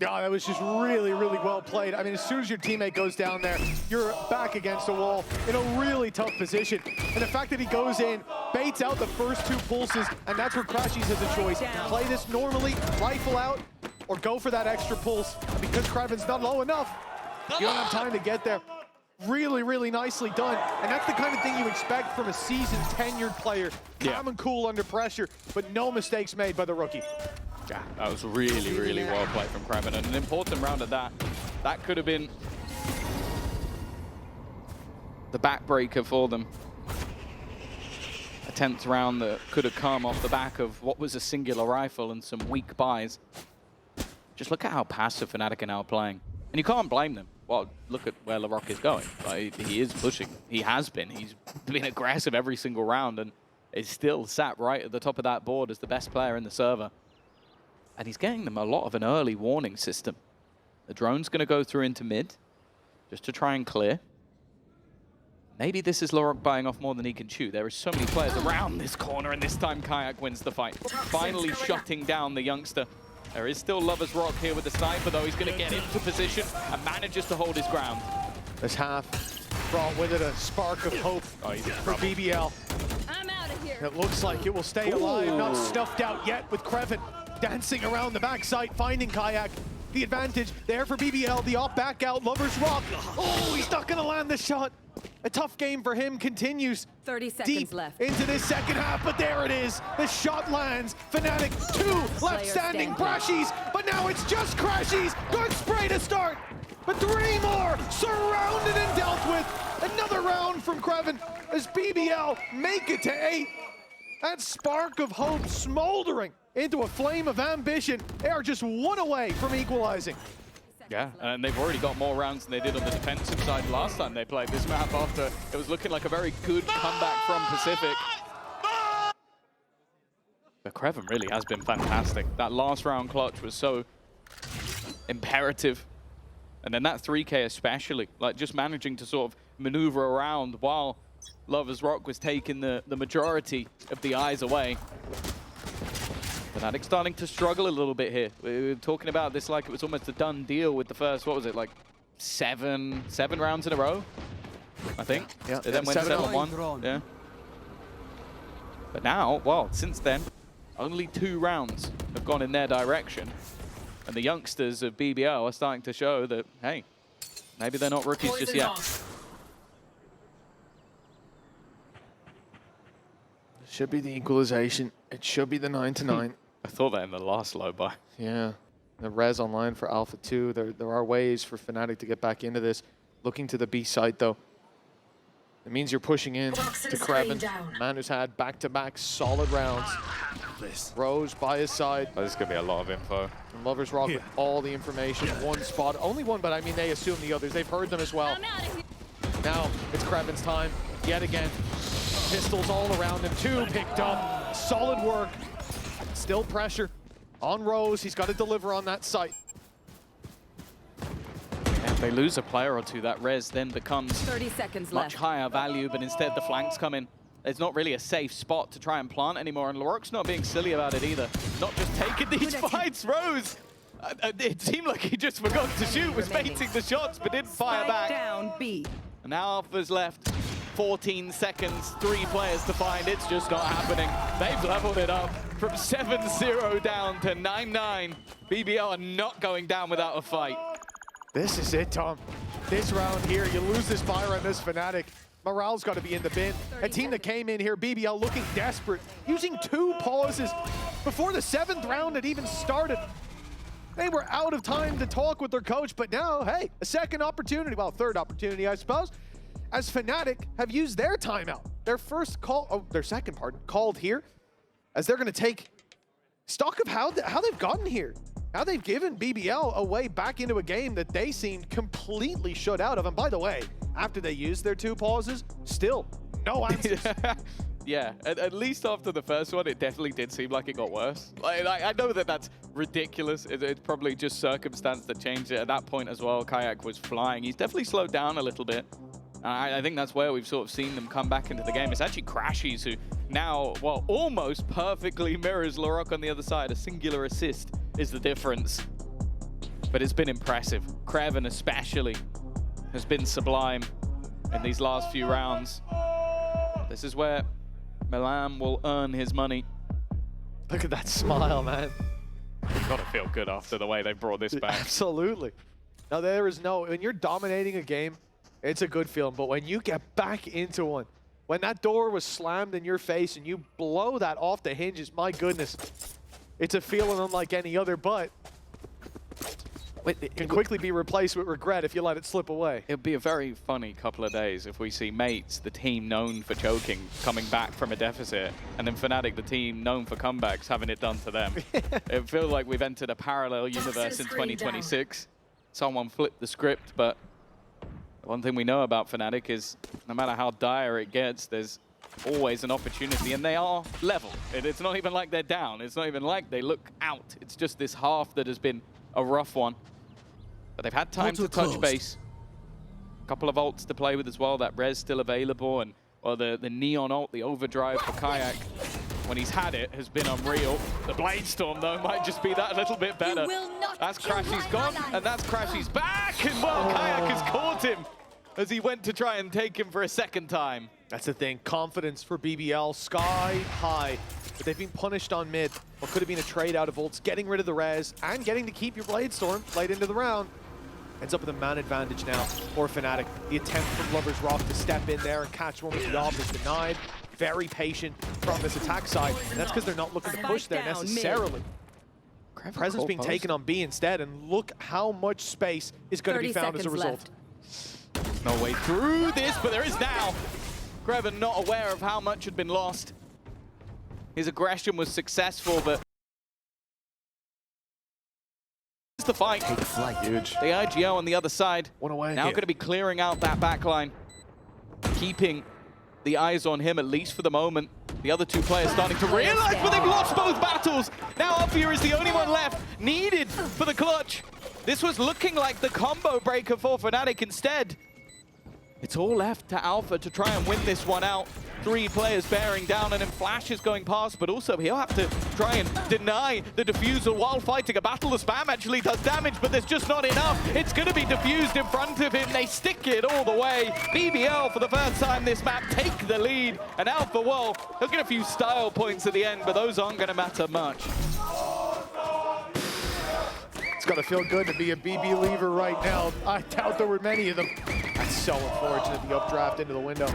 Speaker 4: Yeah, that was just really, really well played. I mean, as soon as your teammate goes down there, you're back against a wall in a really tough position. And the fact that he goes in, baits out the first 2 pulses, and that's where Crashies has a choice. Play this normally, rifle out, or go for that extra pulse. And because Kreven's not low enough, you don't have time to get there. Really, really nicely done. And that's the kind of thing you expect from a seasoned, tenured player. Calm and cool under pressure, but no mistakes made by the rookie.
Speaker 5: Yeah, that was really, really well played from Kraven, and an important round at that. That could have been the backbreaker for them. A 10th round that could have come off the back of what was a singular rifle and some weak buys. Just look at how passive Fnatic are now playing. And you can't blame them. Well, look at where LaRock is going. Like, he is pushing. He has been. He's been aggressive every single round and is still sat right at the top of that board as the best player in the server. And he's getting them a lot of an early warning system. The drone's going to go through into mid just to try and clear. Maybe this is LaRock buying off more than he can chew. There are so many players around this corner, and this time Kayak wins the fight. Finally shutting down the youngster. There is still Lover's Rock here with the sniper, though. He's going to get into position and manages to hold his ground.
Speaker 4: This half brought with it a spark of hope for BBL.
Speaker 1: I'm out of here.
Speaker 4: It looks like it will stay alive, not snuffed out yet with Kreven dancing around the backside, finding Kayak. The advantage there for BBL, the off back out, Lover's Rock. Oh, he's not going to land the shot. A tough game for him continues
Speaker 9: 30 seconds
Speaker 4: deep
Speaker 9: left
Speaker 4: into this second half, but there it is. The shot lands. Fnatic 2 left standing. Brashies, but now it's just Crashies. Good spray to start, but 3 more surrounded and dealt with. Another round from Kreven as BBL make it to 8. That spark of hope smoldering into a flame of ambition. They are just 1 away from equalizing.
Speaker 5: Yeah, and they've already got more rounds than they did on the defensive side last time they played this map after it was looking like a very good comeback from Pacific. But Kreven really has been fantastic. That last round clutch was so imperative. And then that 3K especially, like just managing to sort of maneuver around while Lover's Rock was taking the majority of the eyes away. Fnatic starting to struggle a little bit here. We were talking about this like it was almost a done deal with the first, what was it, like seven rounds in a row, I think.
Speaker 4: Yeah,
Speaker 5: They then went 7-1. Yeah. But now, well, since then, only 2 rounds have gone in their direction. And the youngsters of BBL are starting to show that, hey, maybe they're not rookies just yet.
Speaker 4: Should be the equalization. It should be the 9-9.
Speaker 5: I thought that in the last low buy.
Speaker 4: Yeah, the res online for Alpha 2. There are ways for Fnatic to get back into this. Looking to the B side, though. It means you're pushing in to Kreven. Man who's had back-to-back solid rounds. Rose by his side.
Speaker 5: Oh, this is going to be a lot of info.
Speaker 4: And Lover's Rock with all the information. 1 spot. Only 1, but I mean, they assume the others. They've heard them as well. Now it's Kreven's time. Yet again. Pistols all around him. 2 picked up. Solid work. Still pressure on Rose. He's got to deliver on that site.
Speaker 5: And if they lose a player or 2, that res then becomes
Speaker 9: 30 seconds
Speaker 5: much
Speaker 9: left.
Speaker 5: higher value, but instead the flanks come in. There's not really a safe spot to try and plant anymore, and LaRock's not being silly about it either. Not just taking these fights. Rose, it seemed like he just forgot to shoot, was baiting the shots, but didn't fire back.
Speaker 9: Down B.
Speaker 5: And now Alpha's left 14 seconds, 3 players to find. It's just not happening. They've leveled it up from 7-0 down to 9-9. BBL are not going down without a fight.
Speaker 4: This is it, Tom. This round here, you lose this fire on this Fnatic. Morale's got to be in the bin. A team that came in here, BBL, looking desperate, using 2 pauses before the 7th round had even started. They were out of time to talk with their coach, but now, hey, a second opportunity, well, 3rd opportunity, I suppose, as Fnatic have used their timeout. Their first call, oh, their second, pardon, called here, as they're going to take stock of how they've gotten here. How they've given BBL a way back into a game that they seemed completely shut out of. And by the way, after they used their 2 pauses, still no answers.
Speaker 5: Yeah, at least after the first one, it definitely did seem like it got worse. Like, I know that that's ridiculous. It's probably just circumstance that changed it. At that point as well, Kayak was flying. He's definitely slowed down a little bit. I think that's where we've sort of seen them come back into the game. It's actually Crashies who now, well, almost perfectly mirrors LaRock on the other side. A singular assist is the difference. But it's been impressive. Kreven especially has been sublime in these last few rounds. This is where Milan will earn his money.
Speaker 4: Look at that smile, man.
Speaker 5: You've got to feel good after the way they brought this back.
Speaker 4: Absolutely. Now there is no, when you're dominating a game, It's a good feeling, but when you get back into one, when that door was slammed in your face and you blow that off the hinges, my goodness, it's a feeling unlike any other, but it can quickly be replaced with regret if you let it slip away.
Speaker 5: It'll be a very funny couple of days if we see Mates, the team known for choking, coming back from a deficit, and then Fnatic, the team known for comebacks, having it done to them. It feels like we've entered a parallel universe in 2026. Someone flipped the script, but one thing we know about Fnatic is no matter how dire it gets, there's always an opportunity, and they are level. It's not even like they're down. It's not even like they look out. It's just this half that has been a rough one. But they've had time to touch base. A couple of ults to play with as well. That res still available, and well, the neon ult, the overdrive for Kayak, when he's had it, has been unreal. The Blade Storm, though, might just be that little bit better. That's Crashy's gone, and that's Crashy's back, and well, Kayak has caught him as he went to try and take him for a second time.
Speaker 4: That's the thing, confidence for BBL, sky high. But they've been punished on mid. What could have been a trade out of ults, getting rid of the res, and getting to keep your Blade Storm late into the round. Ends up with a man advantage now for Fnatic. The attempt from Lover's Rock to step in there and catch one with the off is denied. Very patient from this attack side, and that's because they're not looking to push there necessarily. Presence being taken on B instead, and look how much space is going to be found as a result.
Speaker 5: No way through this, but there is now. Greven not aware of how much had been lost. His aggression was successful, but it's the fight.
Speaker 4: Huge.
Speaker 5: The IGL on the other side.
Speaker 4: One away.
Speaker 5: Now going to be clearing out that backline, keeping the eyes on him, at least for the moment. The other two players starting to realize, but they've lost both battles. Now Alfia is the only one left, needed for the clutch. This was looking like the combo breaker for Fnatic. Instead, it's all left to Alpha to try and win this one out. 3 players bearing down, and then Flash is going past, but also he'll have to try and deny the defusal while fighting a battle. The spam actually does damage, but there's just not enough. It's going to be diffused in front of him. They stick it all the way. BBL, for the first time this map, take the lead. And Alpha, well, he'll get a few style points at the end, but those aren't going to matter much.
Speaker 4: It's got to feel good to be a BB lever right now. I doubt there were many of them. That's so unfortunate, the updraft into the window.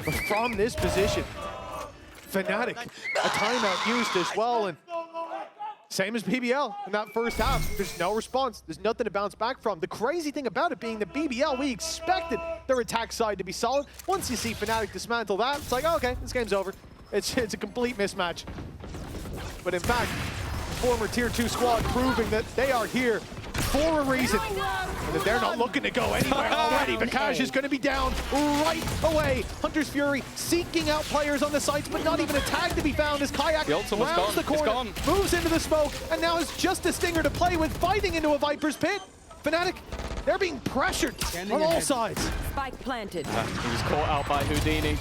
Speaker 4: But from this position, Fnatic, a timeout used as well, and same as BBL in that first half. There's no response. There's nothing to bounce back from. The crazy thing about it being the BBL, we expected their attack side to be solid. Once you see Fnatic dismantle that, it's like, oh, okay, this game's over. It's a complete mismatch. But in fact, former Tier 2 squad proving that they are here for a reason, and that they're not looking to go anywhere already. Vakash is going to be down right away. Hunter's Fury seeking out players on the sites, but not even a tag to be found as Kayak rounds the corner, moves into the smoke, and now is just a stinger to play with, fighting into a Viper's pit. Fnatic, they're being pressured on all sides.
Speaker 9: Spike planted.
Speaker 5: He was caught out by Houdini.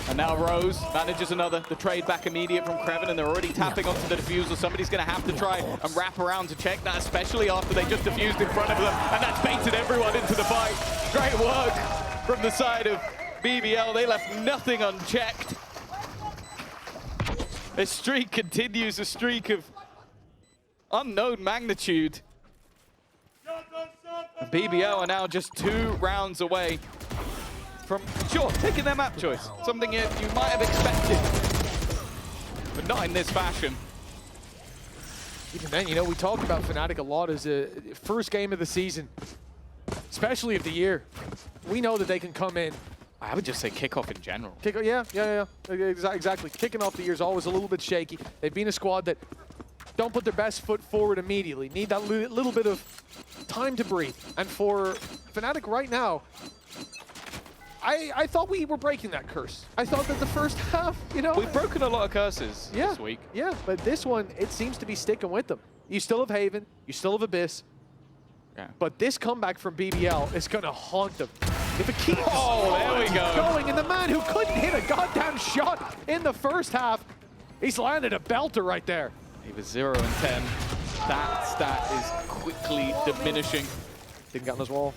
Speaker 5: And now Rose manages another. The trade back immediate from Kreven, and they're already tapping onto the diffuser. Somebody's going to have to try and wrap around to check that, especially after they just diffused in front of them. And that's baited everyone into the fight. Great work from the side of BBL. They left nothing unchecked. This streak continues, a streak of unknown magnitude. And BBL are now just 2 rounds away from, sure, taking their map choice. Something you might have expected, but not in this fashion.
Speaker 4: Even then, you know, we talk about Fnatic a lot as a first game of the season, especially of the year. We know that they can come in.
Speaker 5: I would just say kickoff in general.
Speaker 4: Yeah. Exactly. Kicking off the year is always a little bit shaky. They've been a squad that don't put their best foot forward immediately. Need that little bit of time to breathe. And for Fnatic right now, I thought we were breaking that curse. I thought that the first half, you know...
Speaker 5: We've broken a lot of curses this week.
Speaker 4: Yeah, but this one, it seems to be sticking with them. You still have Haven, you still have Abyss, but this comeback from BBL is going to haunt them. If it keeps
Speaker 5: there we go.
Speaker 4: going, and the man who couldn't hit a goddamn shot in the first half, he's landed a belter right there.
Speaker 5: He was 0 and 10. That stat is quickly diminishing.
Speaker 4: Didn't get on his wall.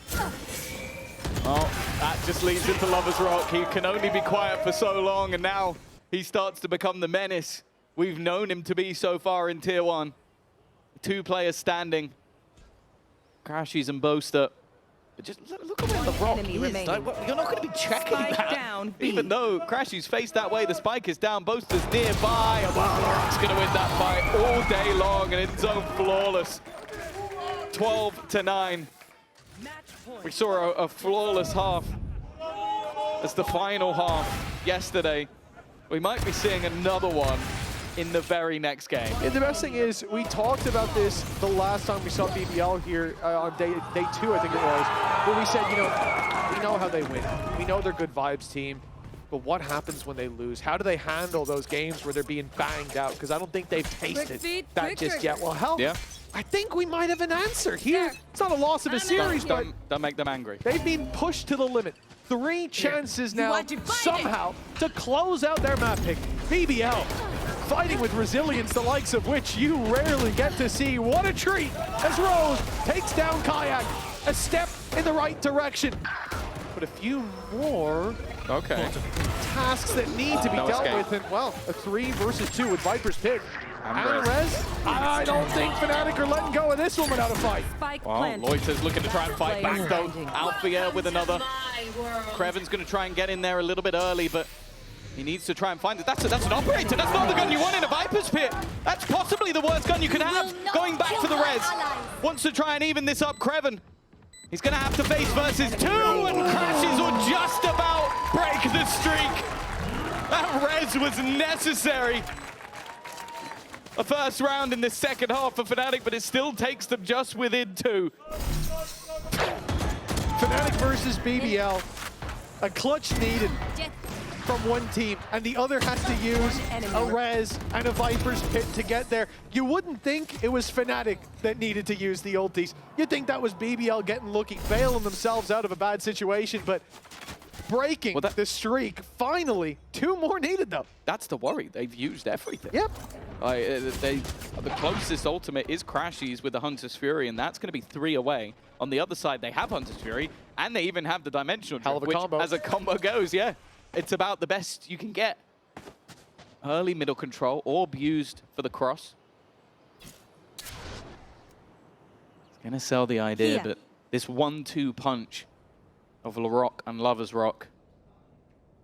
Speaker 5: Well, that just leads into Lover's Rock. He can only be quiet for so long, and now he starts to become the menace we've known him to be so far in Tier 1. 2 players standing. Crashies and Boaster But just look at where the rock
Speaker 7: enemy
Speaker 5: is.
Speaker 7: remaining.
Speaker 5: Like, you're not going to be checking
Speaker 7: Spike
Speaker 5: that.
Speaker 7: down, B.
Speaker 5: Even though Crashy's faced that way, the spike is down. Boaster's nearby. And VALORANT's going to win that fight all day long. And in zone flawless. 12-9. We saw a flawless half as the final half yesterday. We might be seeing another one in the very next game.
Speaker 4: And the best thing is, we talked about this the last time we saw BBL here on day 2, I think it was, where we said, you know, we know how they win. We know they're good vibes team, but what happens when they lose? How do they handle those games where they're being banged out? Because I don't think they've tasted that just yet. Well, hell,
Speaker 5: Yeah.
Speaker 4: I think we might have an answer here. It's not a loss of a series, but
Speaker 5: Don't make them angry.
Speaker 4: they've been pushed to the limit. 3 chances now somehow to close out their map pick. BBL fighting with resilience, the likes of which you rarely get to see. What a treat as Rose takes down Kayak. A step in the right direction. But a few more tasks that need to be dealt with. And, well, a 3 versus 2 with Viper's pick. And Rez, I don't think Fnatic are letting go of this one without a fight.
Speaker 5: Well, Loiter's looking to try and fight back though. Althea with another. Kreven's going to try and get in there a little bit early, but he needs to try and find it. That's an operator. That's not the gun you want in a Viper's pit. That's possibly the worst gun you can have. Going back for the Rez. Wants to try and even this up, Kreven. He's going to have to face versus 2, and Crashes will just about break the streak. That Rez was necessary. A first round in the second half for Fnatic, but it still takes them just within 2.
Speaker 4: Fnatic versus BBL. A clutch needed from one team, and the other has to use a Rez and a Viper's pit to get there. You wouldn't think it was Fnatic that needed to use the ultis. You'd think that was BBL getting lucky, bailing themselves out of a bad situation, but breaking the streak. Finally, 2 more needed though.
Speaker 5: That's the worry. They've used everything.
Speaker 4: Yep.
Speaker 5: The closest ultimate is Crashies with the Hunter's Fury, and that's going to be 3 away. On the other side, they have Hunter's Fury, and they even have the Dimensional Drift, which, as a combo goes, yeah, it's about the best you can get. Early middle control, orb used for the cross. It's going to sell the idea, but this 1-2 punch of LaRock and Lover's Rock,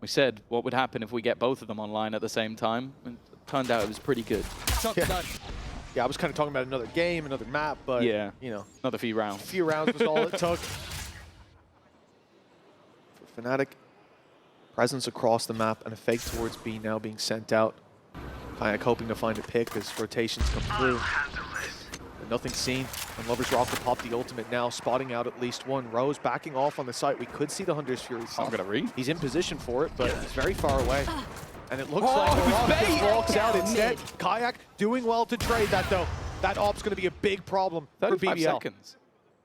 Speaker 5: we said what would happen if we get both of them online at the same time, and it turned out it was pretty good.
Speaker 4: Yeah, I was kind of talking about another game, another map, but,
Speaker 5: yeah,
Speaker 4: you know.
Speaker 5: Another few rounds.
Speaker 4: A few rounds was all it took. For Fnatic, presence across the map and a fake towards B now being sent out. Kayak hoping to find a pick as rotations come through. But nothing seen. And Lover's Rock will pop the ultimate now, spotting out at least one. Rose backing off on the site. We could see the Hunter's Fury.
Speaker 5: I'm going to read.
Speaker 4: He's in position for it, but he's very far away. And it looks like LaRock just walks out instead. Kayak doing well to trade that, though. That op's going to be a big problem for
Speaker 5: 35
Speaker 4: BBL.
Speaker 5: seconds.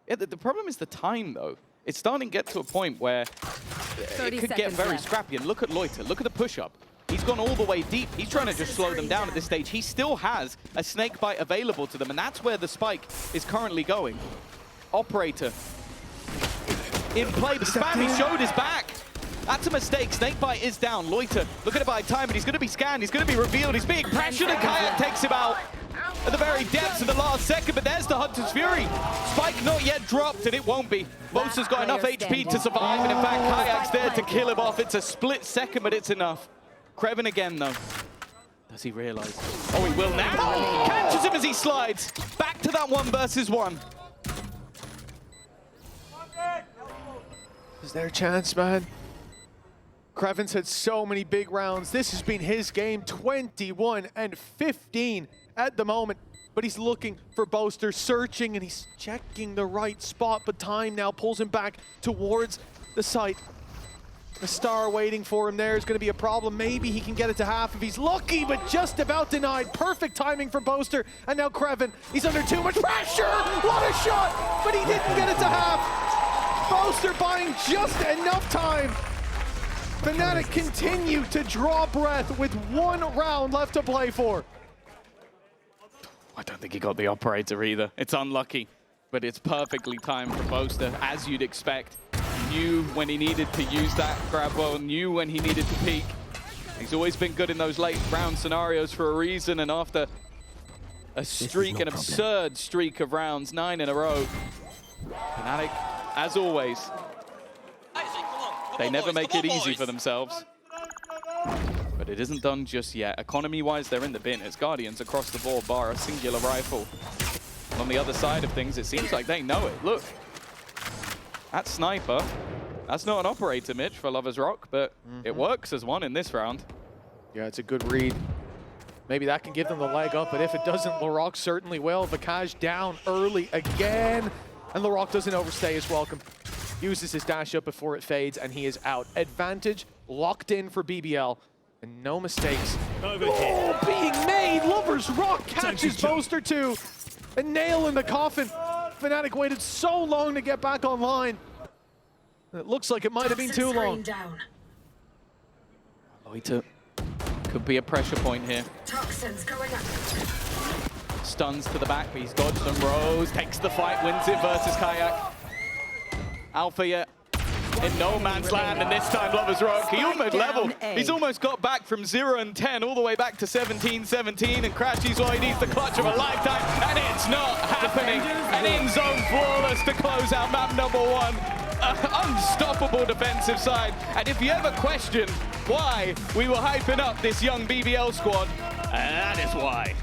Speaker 5: Yeah, the problem is the time, though. It's starting to get to a point where it could get very scrappy. And look at Loiter. Look at the push-up. He's gone all the way deep. He's trying to just slow them down at this stage. He still has a snake bite available to them, and that's where the spike is currently going. Operator in play, but Spammy showed his back. That's a mistake. Snakebite is down. Loiter, look at it by time, but he's going to be scanned. He's going to be revealed. He's being pressured, and Kayak takes him out at the very depths of the last second, but there's the Hunter's Fury. Spike not yet dropped, and it won't be. Bosa's got enough HP to survive, and in fact, Kayak's there to kill him off. It's a split second, but it's enough. Kreven again, though. Does he realize? Oh, he will now. Catches him as he slides. Back to that 1 versus 1.
Speaker 4: Is there a chance, man? Kreven's had so many big rounds. This has been his game, 21-15 at the moment. But he's looking for Boaster, searching, and he's checking the right spot. But time now pulls him back towards the site. The star waiting for him there is going to be a problem. Maybe he can get it to half if he's lucky, but just about denied. Perfect timing for Boaster. And now Kreven, he's under too much pressure. What a shot, but he didn't get it to half. Boaster buying just enough time. Fnatic continue to draw breath with 1 round left to play for.
Speaker 5: I don't think he got the operator either. It's unlucky, but it's perfectly timed for Boaster, as you'd expect. Knew when he needed to use that grab well, knew when he needed to peek. He's always been good in those late round scenarios for a reason, and after a streak, an absurd streak of rounds, 9 in a row, Fnatic as always, they never make it easy for themselves. But it isn't done just yet. Economy-wise, they're in the bin. It's Guardians across the board, bar a singular rifle. And on the other side of things, it seems like they know it. Look, that sniper, that's not an operator, Mitch, for Lovers Rock, but it works as one in this round.
Speaker 4: Yeah, it's a good read. Maybe that can give them the leg up, but if it doesn't, Larocque certainly will. Vakaj down early again, and Larocque doesn't overstay his welcome. Uses his dash up before it fades, and he is out. Advantage locked in for BBL, and no mistakes. Oh, being made! Lovers Rock catches Boaster 2. A nail in the coffin. Fnatic waited so long to get back online. It looks like it might have been too long.
Speaker 5: Loiter could be a pressure point here.
Speaker 9: Toxins going up.
Speaker 5: Stuns to the back, but he's dodged some rows, takes the fight, wins it versus Kayak. Alpha yet in no man's land, and this time Lovers Rock, he almost leveled. He's almost got back from 0 and 10 all the way back to 17-17, and Crashy's what he needs, the clutch of a lifetime, and it's not happening. An in-zone flawless to close out map number 1. Unstoppable defensive side, and if you ever question why we were hyping up this young BBL squad, that is why.